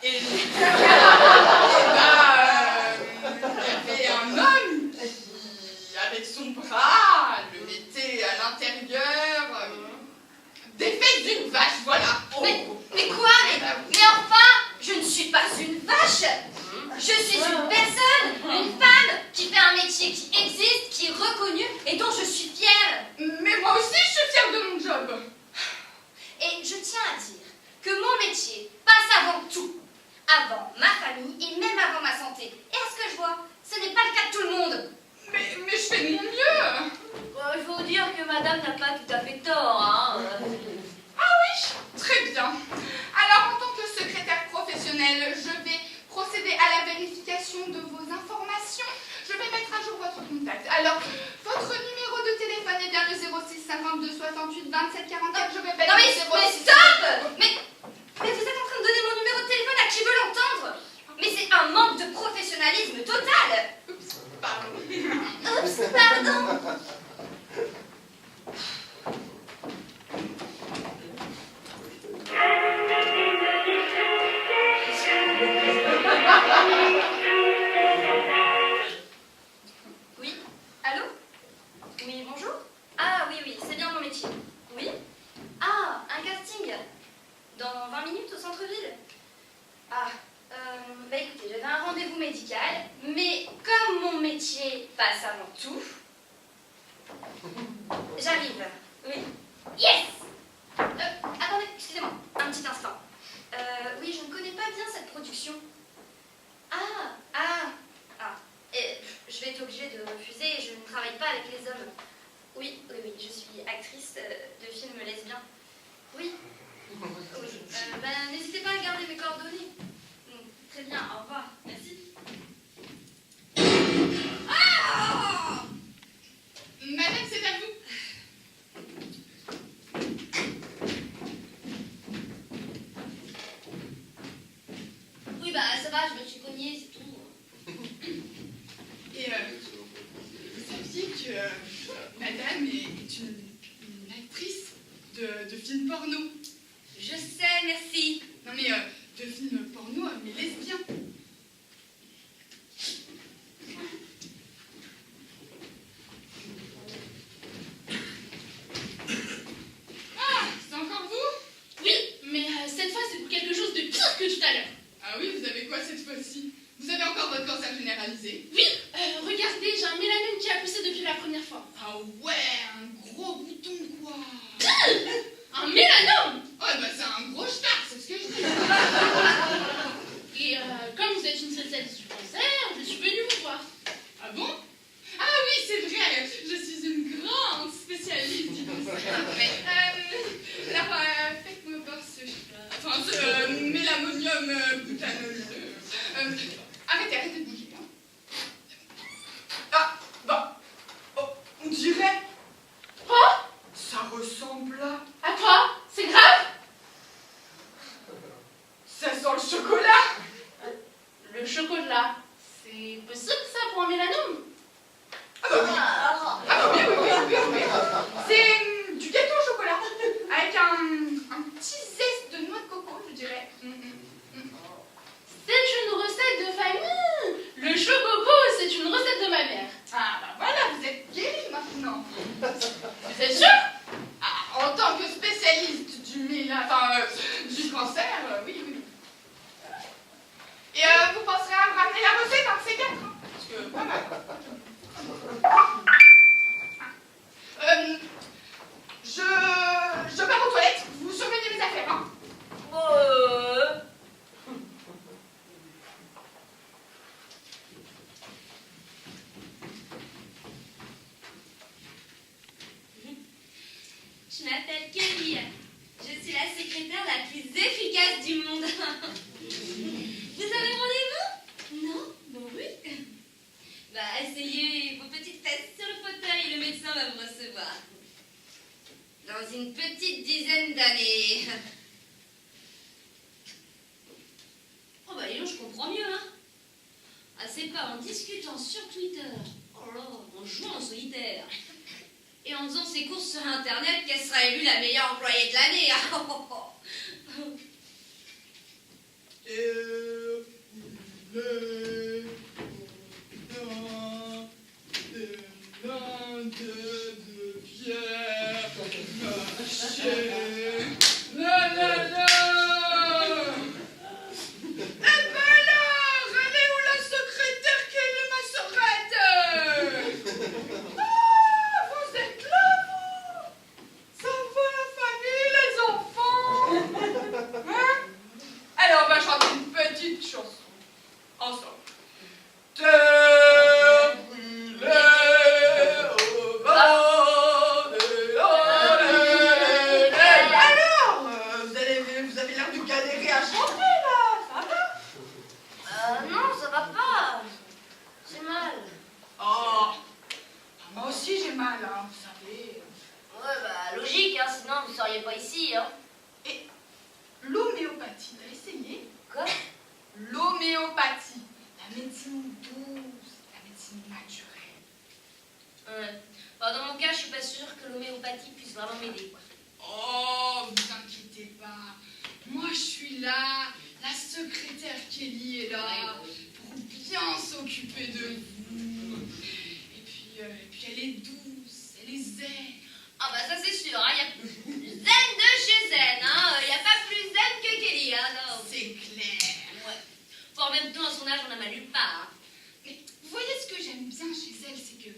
il y avait un homme qui, avec son bras, le mettait à l'intérieur des fesses d'une vache, voilà. Mais quoi mais enfin, je ne suis pas une vache. Je suis une personne, une femme qui fait un métier qui existe, qui est reconnu et dont je suis fière. Mais moi aussi, je suis fière de mon job. Et je tiens à dire que mon métier passe avant tout. Avant ma famille et même avant ma santé. Et à ce que je vois, ce n'est pas le cas de tout le monde. Mais je fais de mon mieux. Il faut dire que madame n'a pas tout à fait tort, hein. Ah oui, très bien. Alors, en tant que secrétaire professionnelle, je vais procéder à la vérification de vos informations. Je vais mettre à jour votre contact. Alors, votre numéro de téléphone est bien le 06 52 68 27 44. Je répète. Non mais, le 06 stop mais vous êtes en train de donner mon numéro de téléphone à qui veut l'entendre. Mais c'est un manque de professionnalisme total. Oups, pardon. Oups, pardon. Oui, allô? Oui, bonjour. Ah oui, c'est bien mon métier. Oui? Ah, un casting. Dans 20 minutes au centre-ville? Ah, bah écoutez, j'avais un rendez-vous médical, mais comme mon métier passe avant tout, j'arrive. Oui. Yes! Attendez, excusez-moi, un petit instant. Oui, je ne connais pas bien cette production. Et je vais être obligée de refuser, je ne travaille pas avec les hommes. Oui, je suis actrice de films lesbiens. Oui. N'hésitez pas à garder mes coordonnées. Très bien, au revoir. Merci. Madame, c'est à vous. Oui, bah ça va, je me suis cognée, c'est tout. Et vous saviez que madame est une actrice de films porno. Je sais, merci. Non mais de films porno, mais lesbiens. Ah, c'est encore vous? Oui, mais cette fois, c'est pour quelque chose de pire que tout à l'heure. Ah oui, vous avez quoi cette fois-ci? Vous avez encore votre cancer généralisé? Oui, regardez, j'ai un mélanome qui a poussé depuis la première fois. Ah ouais, un gros bouton quoi. Un mélanome! Ouais, bah c'est un gros star, c'est ce que je dis. Et comme vous êtes une spécialiste du cancer, je suis venue vous voir. Ah bon? Ah oui, c'est vrai, je suis une grande spécialiste du cancer. Mais, alors, faites-moi voir ce mélamonium butanol. Arrêtez de bouger. Hein. Ah, bah, oh, on dirait. Quoi? Ça ressemble à. À quoi? C'est grave? Ça sent le chocolat. Le chocolat, c'est possible ça pour un mélanome? Oui. C'est du gâteau au chocolat avec un petit zeste de noix de coco, je dirais. C'est une recette de famille. Le chococo, c'est une recette de ma mère. Ah bah voilà, vous êtes guéri maintenant. Vous êtes sûr? Ah, en tant que spécialiste du cancer, oui. Et vous penserez à me ramener la recette, un de ces quatre, hein, parce que pas mal. Je pars aux toilettes, vous surveillez mes affaires, hein. Je m'appelle Kelly. Je suis la secrétaire la plus efficace du monde. Vous avez rendez-vous? Non? Bon, oui. Bah, asseyez vos petites fesses sur le fauteuil et le médecin va vous recevoir. Dans une petite dizaine d'années. Oh bah dis donc, je comprends mieux, hein. Ah, c'est pas en discutant sur Twitter, oh là, en jouant en solitaire, et en faisant ses courses sur Internet qu'elle sera élue la meilleure employée de l'année. bien chanté là, ça va? Non, ça va pas. J'ai mal. Oh, moi aussi j'ai mal, hein, vous savez. Ouais, bah logique, hein, sinon vous seriez pas ici, hein. Et l'homéopathie, t'as essayé? Quoi? L'homéopathie, la médecine douce, la médecine naturelle. Ouais. Alors, dans mon cas, je suis pas sûre que l'homéopathie puisse vraiment m'aider, quoi. Oh, vous inquiétez pas. Moi, je suis là. La secrétaire Kelly est là pour bien s'occuper de vous. Et puis elle est douce, elle est zen. Ah bah ça c'est sûr, hein, y a zen de chez zen, hein, y a pas plus zen que Kelly, hein, non. C'est clair. Ouais. Bon, en même temps, à son âge, on n'a mal nulle part, hein. Mais vous voyez ce que j'aime bien chez elle, c'est que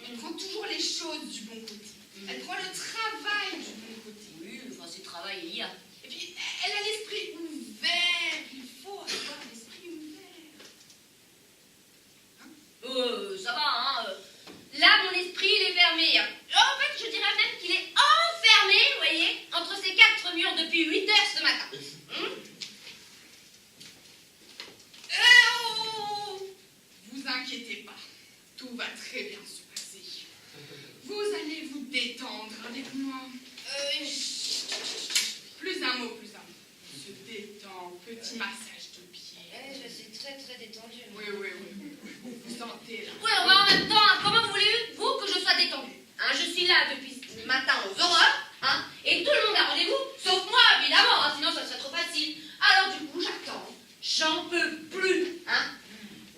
elle prend toujours les choses du bon côté. Elle prend le travail du bon côté. Oui, enfin, c'est travail, il y a. Et puis, elle a l'esprit ouvert. Il faut avoir l'esprit ouvert. Ça va, hein. Là, mon esprit, il est fermé, hein. En fait, je dirais même qu'il est enfermé, vous voyez, entre ces 4 murs depuis 8 heures ce matin. Oh, vous inquiétez pas. Tout va très bien se passer. Vous allez vous détendre avec moi. Plus un mot, plus un mot. Se détend, petit massage de pied. Je suis très très détendue. Oui. Vous sentez là. Oui, on va en même temps, hein, comment voulez-vous que je sois détendue, hein? Je suis là depuis ce matin aux horreurs, hein, et tout le monde a rendez-vous, sauf moi, évidemment, hein, sinon ça serait trop facile. Alors du coup, j'attends. J'en peux plus, hein.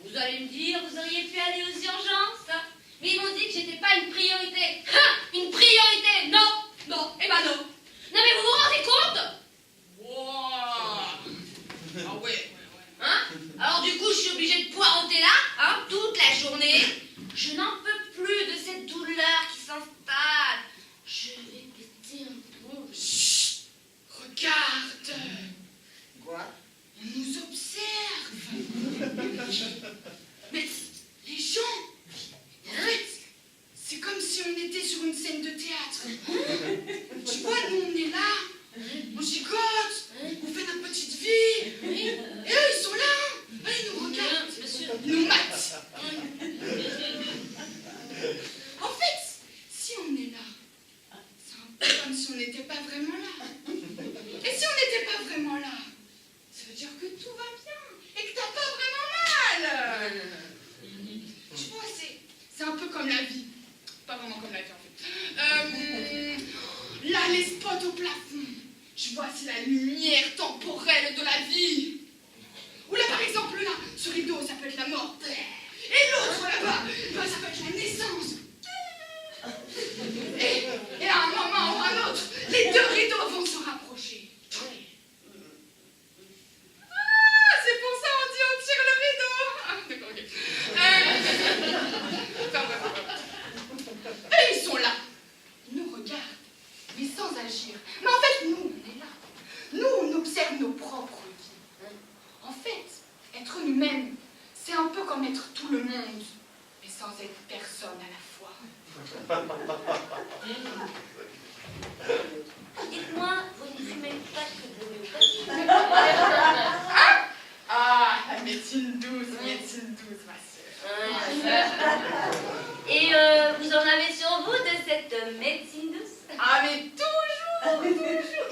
Vous allez me dire, vous auriez pu aller aux urgences, hein. Mais ils m'ont dit que j'étais pas une priorité. Une priorité? Non, et ben non. Non mais vous vous rendez compte? Wow. Ah ouais. Hein? Alors du coup, je suis obligée de poireauter là, hein, toute la journée. Je n'en peux plus de cette douleur qui s'installe. Je vais péter un plomb. Chut. Regarde. Quoi? On nous observe. Mais les gens, en fait, c'est comme si on était sur une scène de théâtre. Tu vois, nous on est là, on gigote, on fait notre petite vie. Et eux, ils sont là, ils nous regardent, ils nous matent. En fait, si on est là, c'est un peu comme si on n'était pas vraiment là. Et si on n'était pas vraiment là, ça veut dire que tout va bien et que t'as pas vraiment mal. Tu vois, c'est un peu comme la vie. Pas vraiment comme la vie en fait. Là, les spots au plafond. Je vois, c'est la lumière temporelle de la vie. Ou là, par exemple, là, ce rideau, ça peut être la mort. Et l'autre là-bas, ça peut être la naissance. Et à un moment ou à un autre, les deux rideaux vont se rapprocher. C'est pour ça on dit on tire le rideau. Ah, d'accord, ok. Enfin, bref. Et ils sont là. Ils nous regardent, mais sans agir. Mais en fait, nous, on est là. Nous, on observe nos propres vies. En fait, être nous-mêmes, c'est un peu comme être tout le monde, mais sans être personne à la fois. Dites-moi, vous ne fumez pas que de l'homéopathie? Ah, la médecine douce, ma sœur. Et vous en avez sur vous de cette médecine douce? Ah, mais toujours,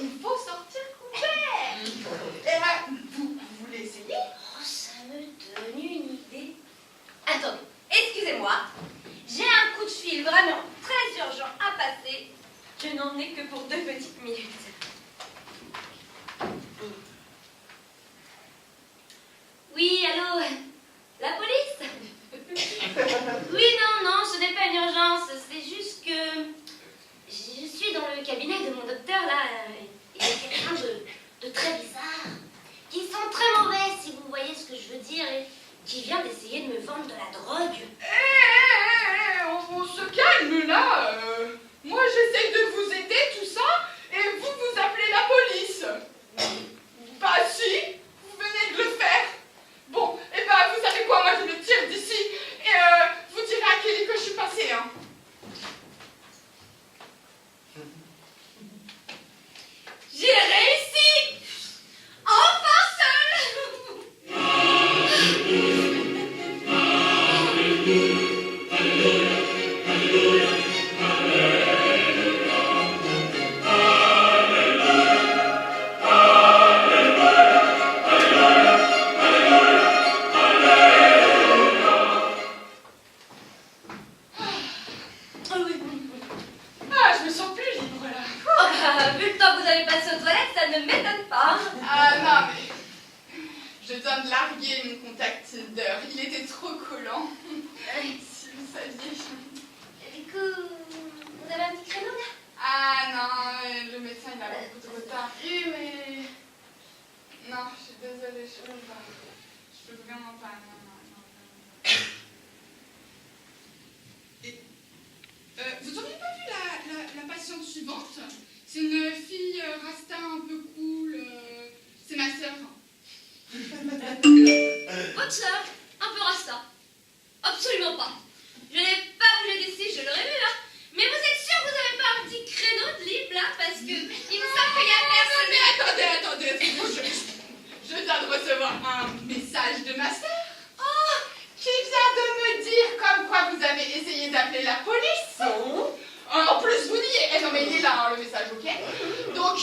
il faut sortir couvert. Et là, vous voulez essayer? Oh, ça me donne une idée. Attendez, excusez-moi. J'ai un coup de fil vraiment très urgent à passer. Je n'en ai que pour 2 petites minutes. Oui, allô? La police? Oui, non, ce n'est pas une urgence. C'est juste que je suis dans le cabinet de mon docteur, là. Il y a quelqu'un de très bizarre, qui sent très mauvais, si vous voyez ce que je veux dire, et qui vient d'essayer de me vendre de la drogue. On se calme là. Moi, j'essaye de vous aider, tout ça, et vous, vous appelez la police. Bah si, vous venez de le faire. Bon, et bah vous savez quoi, moi je me tire d'ici, et vous direz à Kelly que je suis passée, hein. J'ai réussi! Enfin! de larguer mon contact Tinder. Il était trop collant. Si vous saviez. Du coup, vous avez un petit créneau là? Ah non, le médecin il a beaucoup de retard. Oui, mais... Non, je suis désolée, je peux pas. Je peux vraiment pas, non. Et, vous auriez pas vu la patiente suivante? C'est une fille rasta un peu cool. C'est ma sœur. Votre sœur, un peu rasta. Absolument pas. Je n'ai pas bougé d'ici, je l'aurais vu, hein. Mais vous êtes sûr que vous n'avez pas un petit créneau de libre, là? Parce que il me semble qu'il y a personne. Mais attendez. Je viens de recevoir un message de ma sœur. Oh, qui vient de me dire comme quoi vous avez essayé d'appeler la police. En plus, vous niez. Eh non, mais il est là, hein, le message, ok? Donc,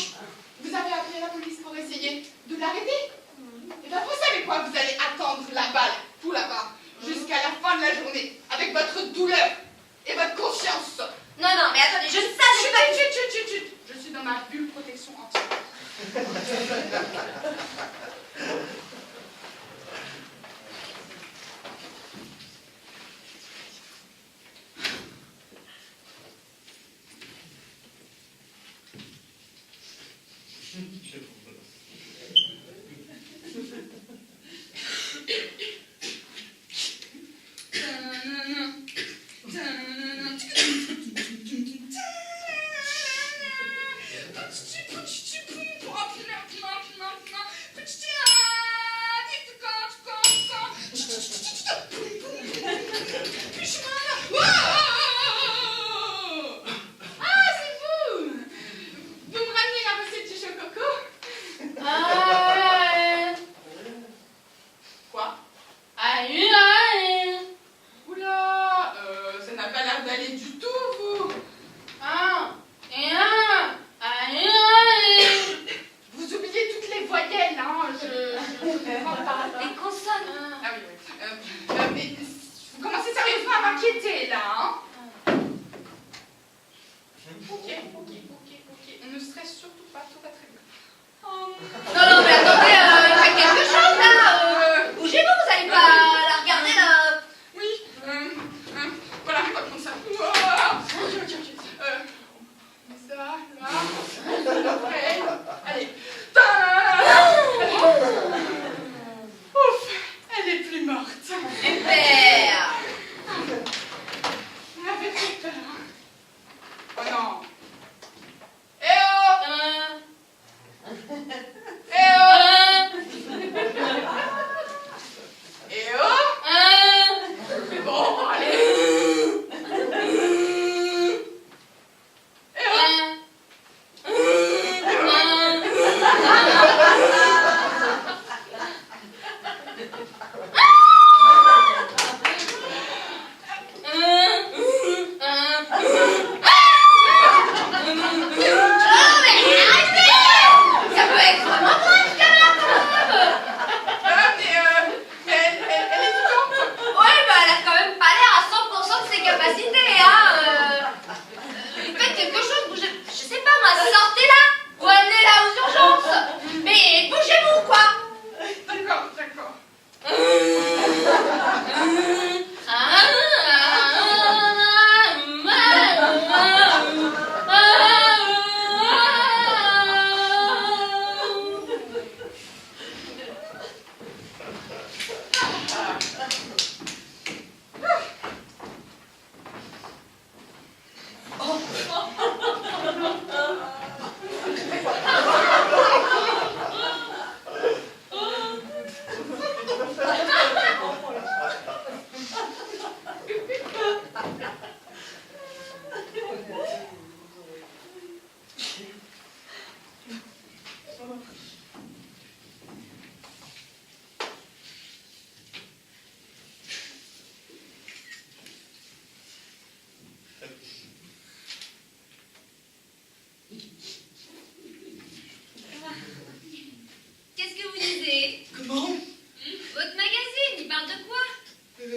vous avez appelé la police pour essayer de l'arrêter. Et bien, vous savez quoi? Vous allez attendre là-bas, tout là-bas, jusqu'à la fin de la journée, avec votre douleur et votre conscience. Non, mais attendez, je savais pas. Chut. Je suis dans ma bulle protection entière.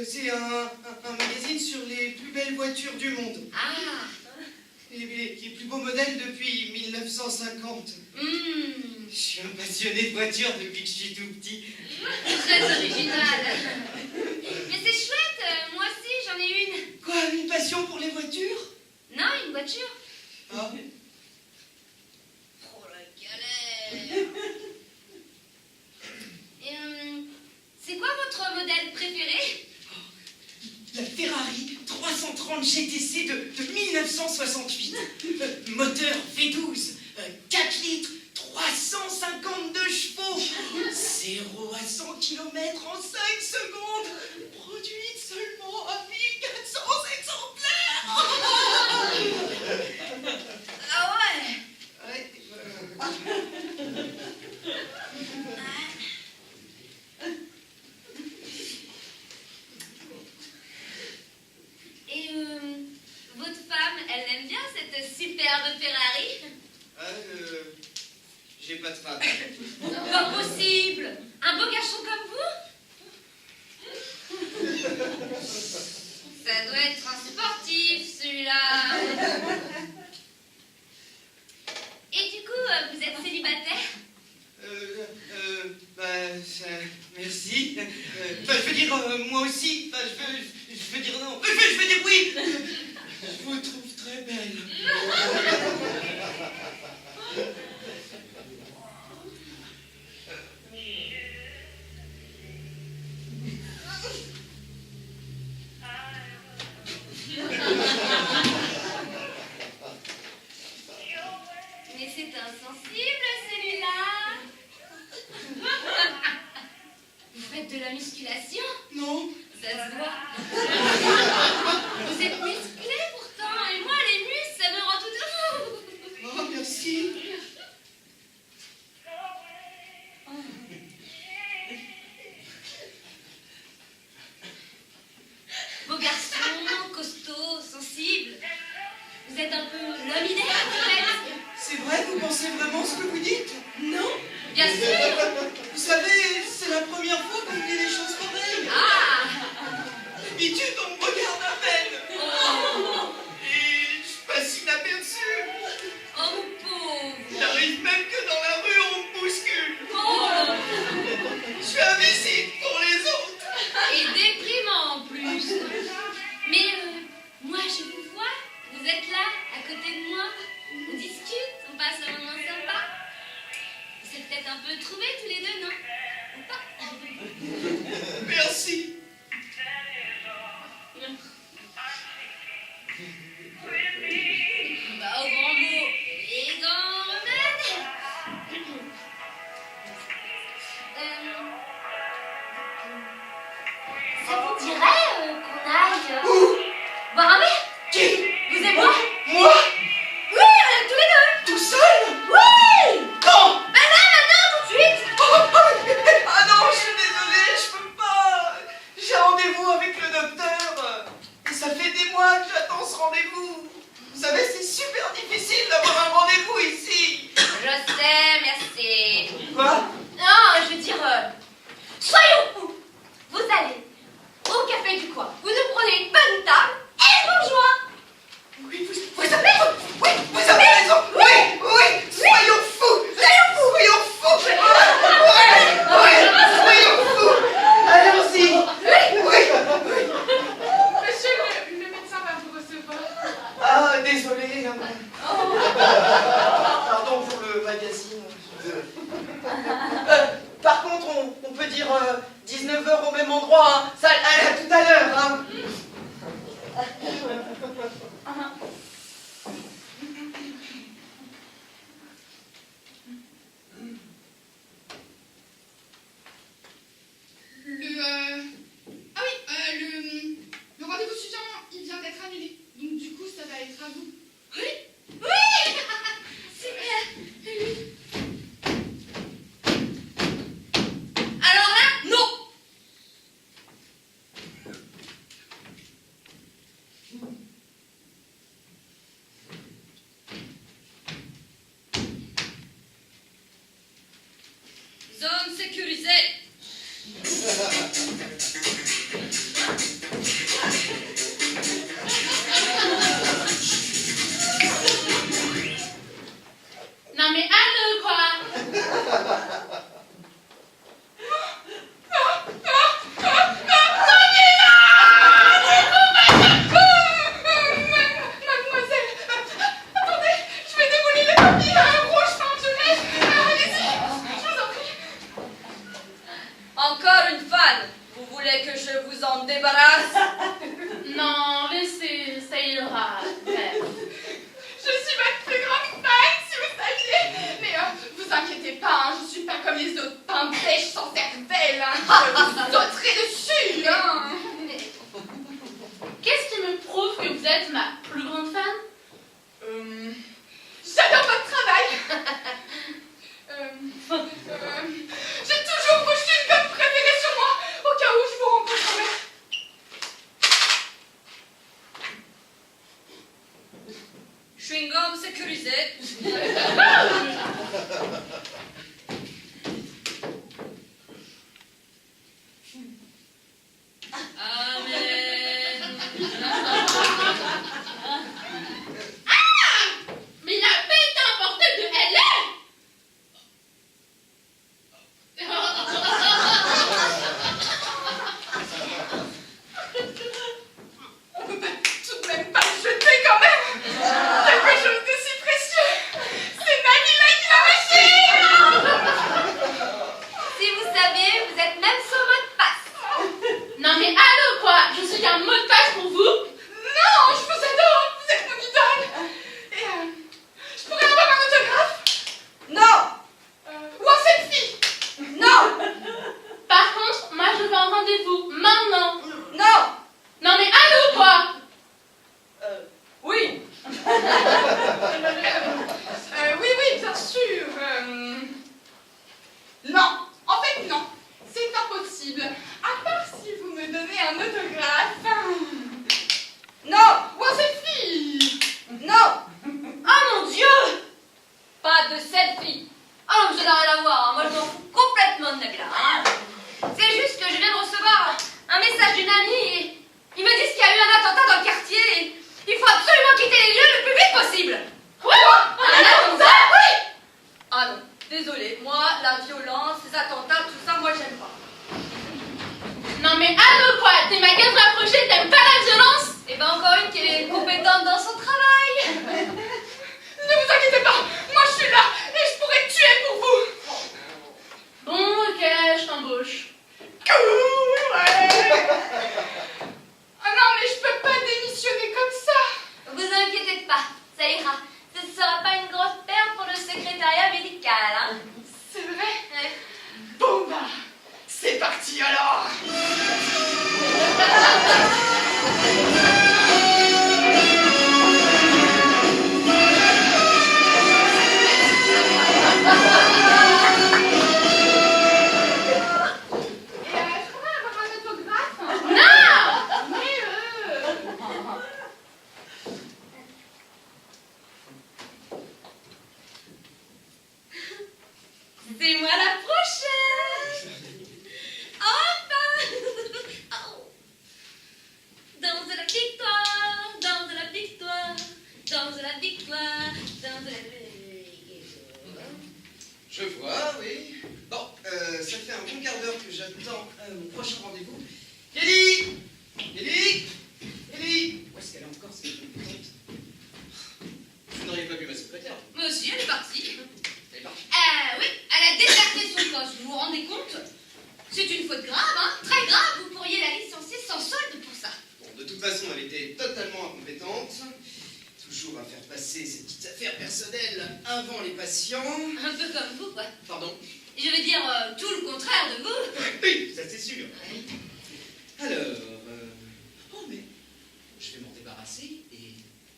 C'est un magazine sur les plus belles voitures du monde. Ah. Les plus beaux modèles depuis 1950. Je suis impatient. passionné de voitures depuis que je suis tout petit. Très original. Mais c'est chouette, moi aussi j'en ai une. Quoi, une passion pour les voitures? Non, une voiture. Ah. Oh la galère. Et c'est quoi votre modèle préféré? La Ferrari 330 GTC de 1968. Moteur V12, 4 litres, 352 chevaux. 0 à 100 km en 5 secondes. Produite seulement à 1400 exemplaires. Ah ouais. Ouais. Et votre femme, elle aime bien cette superbe Ferrari? J'ai pas de femme. Pas possible. Un beau garçon comme vous? Ça doit être un sportif, celui-là. Et du coup, vous êtes célibataire? Merci. Je veux dire, moi aussi. Je veux dire non. Je veux dire oui. Je vous trouve très belle. Mais c'est insensible, celui-là. Vous faites de la musculation? Non. Ça se voit. Vous êtes musclé pourtant, et moi, les muscles, ça me rend tout fou. Oh, merci. Beau garçon, costaud, sensible. Vous êtes un peu l'homme idéal, peut-être? C'est vrai, vous pensez vraiment ce que vous dites? Non? Bien sûr. Vous savez, c'est la première fois qu'on me dit des choses pareilles. Ah! D'habitude, on me regarde à peine. Oh, Et je passe inaperçu. oh mon pauvre. J'arrive même que dans la rue, on me bouscule. Oh, Je suis invisible pour les autres. et déprimant en plus. Mais moi, je vous vois. Vous êtes là, à côté de moi. On discute, on passe un moment sympa. Vous êtes peut-être un peu trouvés tous les deux, non? Ou pas? Merci. Bah, au grand mot et grand remède. Ça vous dirait qu'on aille boire un verre? Qui? Vous et moi? Moi? Oui, tous les deux. Tout seul? Oui! Quand? Bah là, maintenant, tout de suite. Ah non, je suis désolée, je peux pas. J'ai rendez-vous avec le docteur. Et ça fait des mois que j'attends ce rendez-vous. Vous savez, c'est super difficile d'avoir un rendez-vous ici. Je sais, merci. Quoi? Non, je veux dire, soyons fous. Vous allez au café du coin, vous nous prenez une bonne table et je vous rejoins. Oui, vous avez raison. Oui, vous avez raison. Oui, oui, soyons fous. Soyons fous. Soyons fous. Oui, soyons fous. Allons-y. Oui. Monsieur, le médecin va vous recevoir. Ah, désolé. Pardon pour le magazine. Par contre, on peut dire 19h au même endroit. Hein. Ça, à tout à l'heure. Hein. Ah oui, le rendez-vous suivant, il vient d'être annulé. Donc du coup, ça va être à vous. Oui, oui, super. Alors là, non. Zone sécurisée. Non mais allô quoi. Encore une fan. Vous voulez que je vous en débarrasse? Non, laissez, ça ira. Bref. Je suis votre plus grande fan, si vous saviez. Mais vous inquiétez pas, hein, je suis pas comme les autres pains pêche sans cervelle. Hein. Je vous sauterai dessus. Hein. Qu'est-ce qui me prouve que vous êtes ma plus grande fan? J'adore votre travail. J'ai toujours vos chewing-gums préférés sur moi, au cas où je vous rencontrerai. Chewing-gum sécurisé. Amen. Mais la bête importée de LA! On peut pas tout de même pas le jeter quand même. Quelque chose de si précieux. C'est Nagila qui l'a lâché. Si vous saviez, vous êtes même son mot de passe. Non mais allô quoi! Je suis un mot de passe pour vous? Non, je vous adore. Vous êtes mon idole. Et je pourrais avoir un autographe? Non! Ou un selfie? Non! Par contre, moi je veux un rendez-vous maintenant. Non! Non mais allô quoi! Oui! Oui, bien sûr. Non, en fait non. C'est impossible. À part si vous me donnez un autographe. Non! Ou un selfie. Non! Oh mon Dieu! Pas de selfie. Ah non, ça n'a rien à voir. Hein. Moi, je m'en fous complètement de Nagila. Hein. C'est juste que je viens de recevoir un message d'une amie et ils me disent qu'il y a eu un attentat dans le quartier et il faut absolument quitter les lieux le plus vite possible. Quoi? Un attentat? Oui! Ah non, désolé. Moi, la violence, les attentats, tout ça, moi, j'aime pas. Non mais allô quoi! T'es ma gaffe rapprochée, t'aimes pas la violence? Et ben encore une qui est compétente dans son travail. Ne vous inquiétez pas. Moi je suis là et je pourrais tuer pour vous. Bon ok, je t'embauche. Cool, ouais. Ah non, mais je peux pas démissionner comme ça. Vous inquiétez pas, ça ira. Ce sera pas une grosse perte pour le secrétariat médical, hein. C'est vrai? Ouais. Bon bah, c'est parti alors. Je pourrais avoir un autographe? Non! Mais C'est moi la prochaine. Enfin. Oh. Danse de la victoire, danse de la victoire, danse de la victoire, danse de la victoire. Je vois, oui. Bon, ça fait un bon quart d'heure que j'attends mon prochain rendez-vous. Kelly! Kelly! Kelly! Où est-ce qu'elle est encore, cette compétente? Vous n'auriez pas vu ma secrétaire? Moi aussi, elle est partie. Elle est partie. Oui, elle a déserté son poste, vous vous rendez compte? C'est une faute grave, hein? Très grave, vous pourriez la licencier sans solde pour ça. Bon, de toute façon, elle était totalement incompétente. Toujours à faire passer ses petites affaires personnelles avant les patients. Un peu comme vous, quoi. Pardon? Je veux dire, tout le contraire de vous. Oui, ça c'est sûr. Alors, oh mais, je vais m'en débarrasser et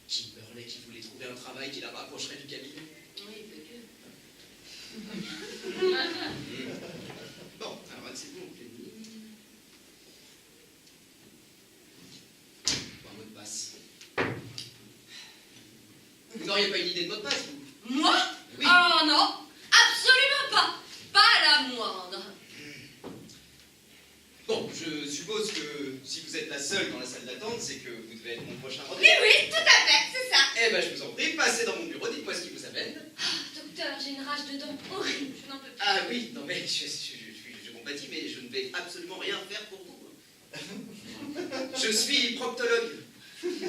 Kimberley qui voulait trouver un travail qui la rapprocherait du cabinet. Oui, peut que. Bon, alors c'est bon, Kenny. Un mot de passe. Vous n'auriez pas une idée de mot de passe, vous? Moi? Oui. Oh non, absolument pas. Pas la moindre. Bon, je suppose que si vous êtes la seule dans la salle d'attente, c'est que vous devez être mon prochain rendez-vous. Oui, oui, tout à fait, c'est ça. Eh ben, je vous en prie, passez dans mon bureau, dites-moi ce qui vous amène. Docteur, j'ai une rage de dents horrible, je n'en peux plus. Ah oui, non mais je compatis, mais je ne vais absolument rien faire pour vous. Je suis proctologue. Proctologue.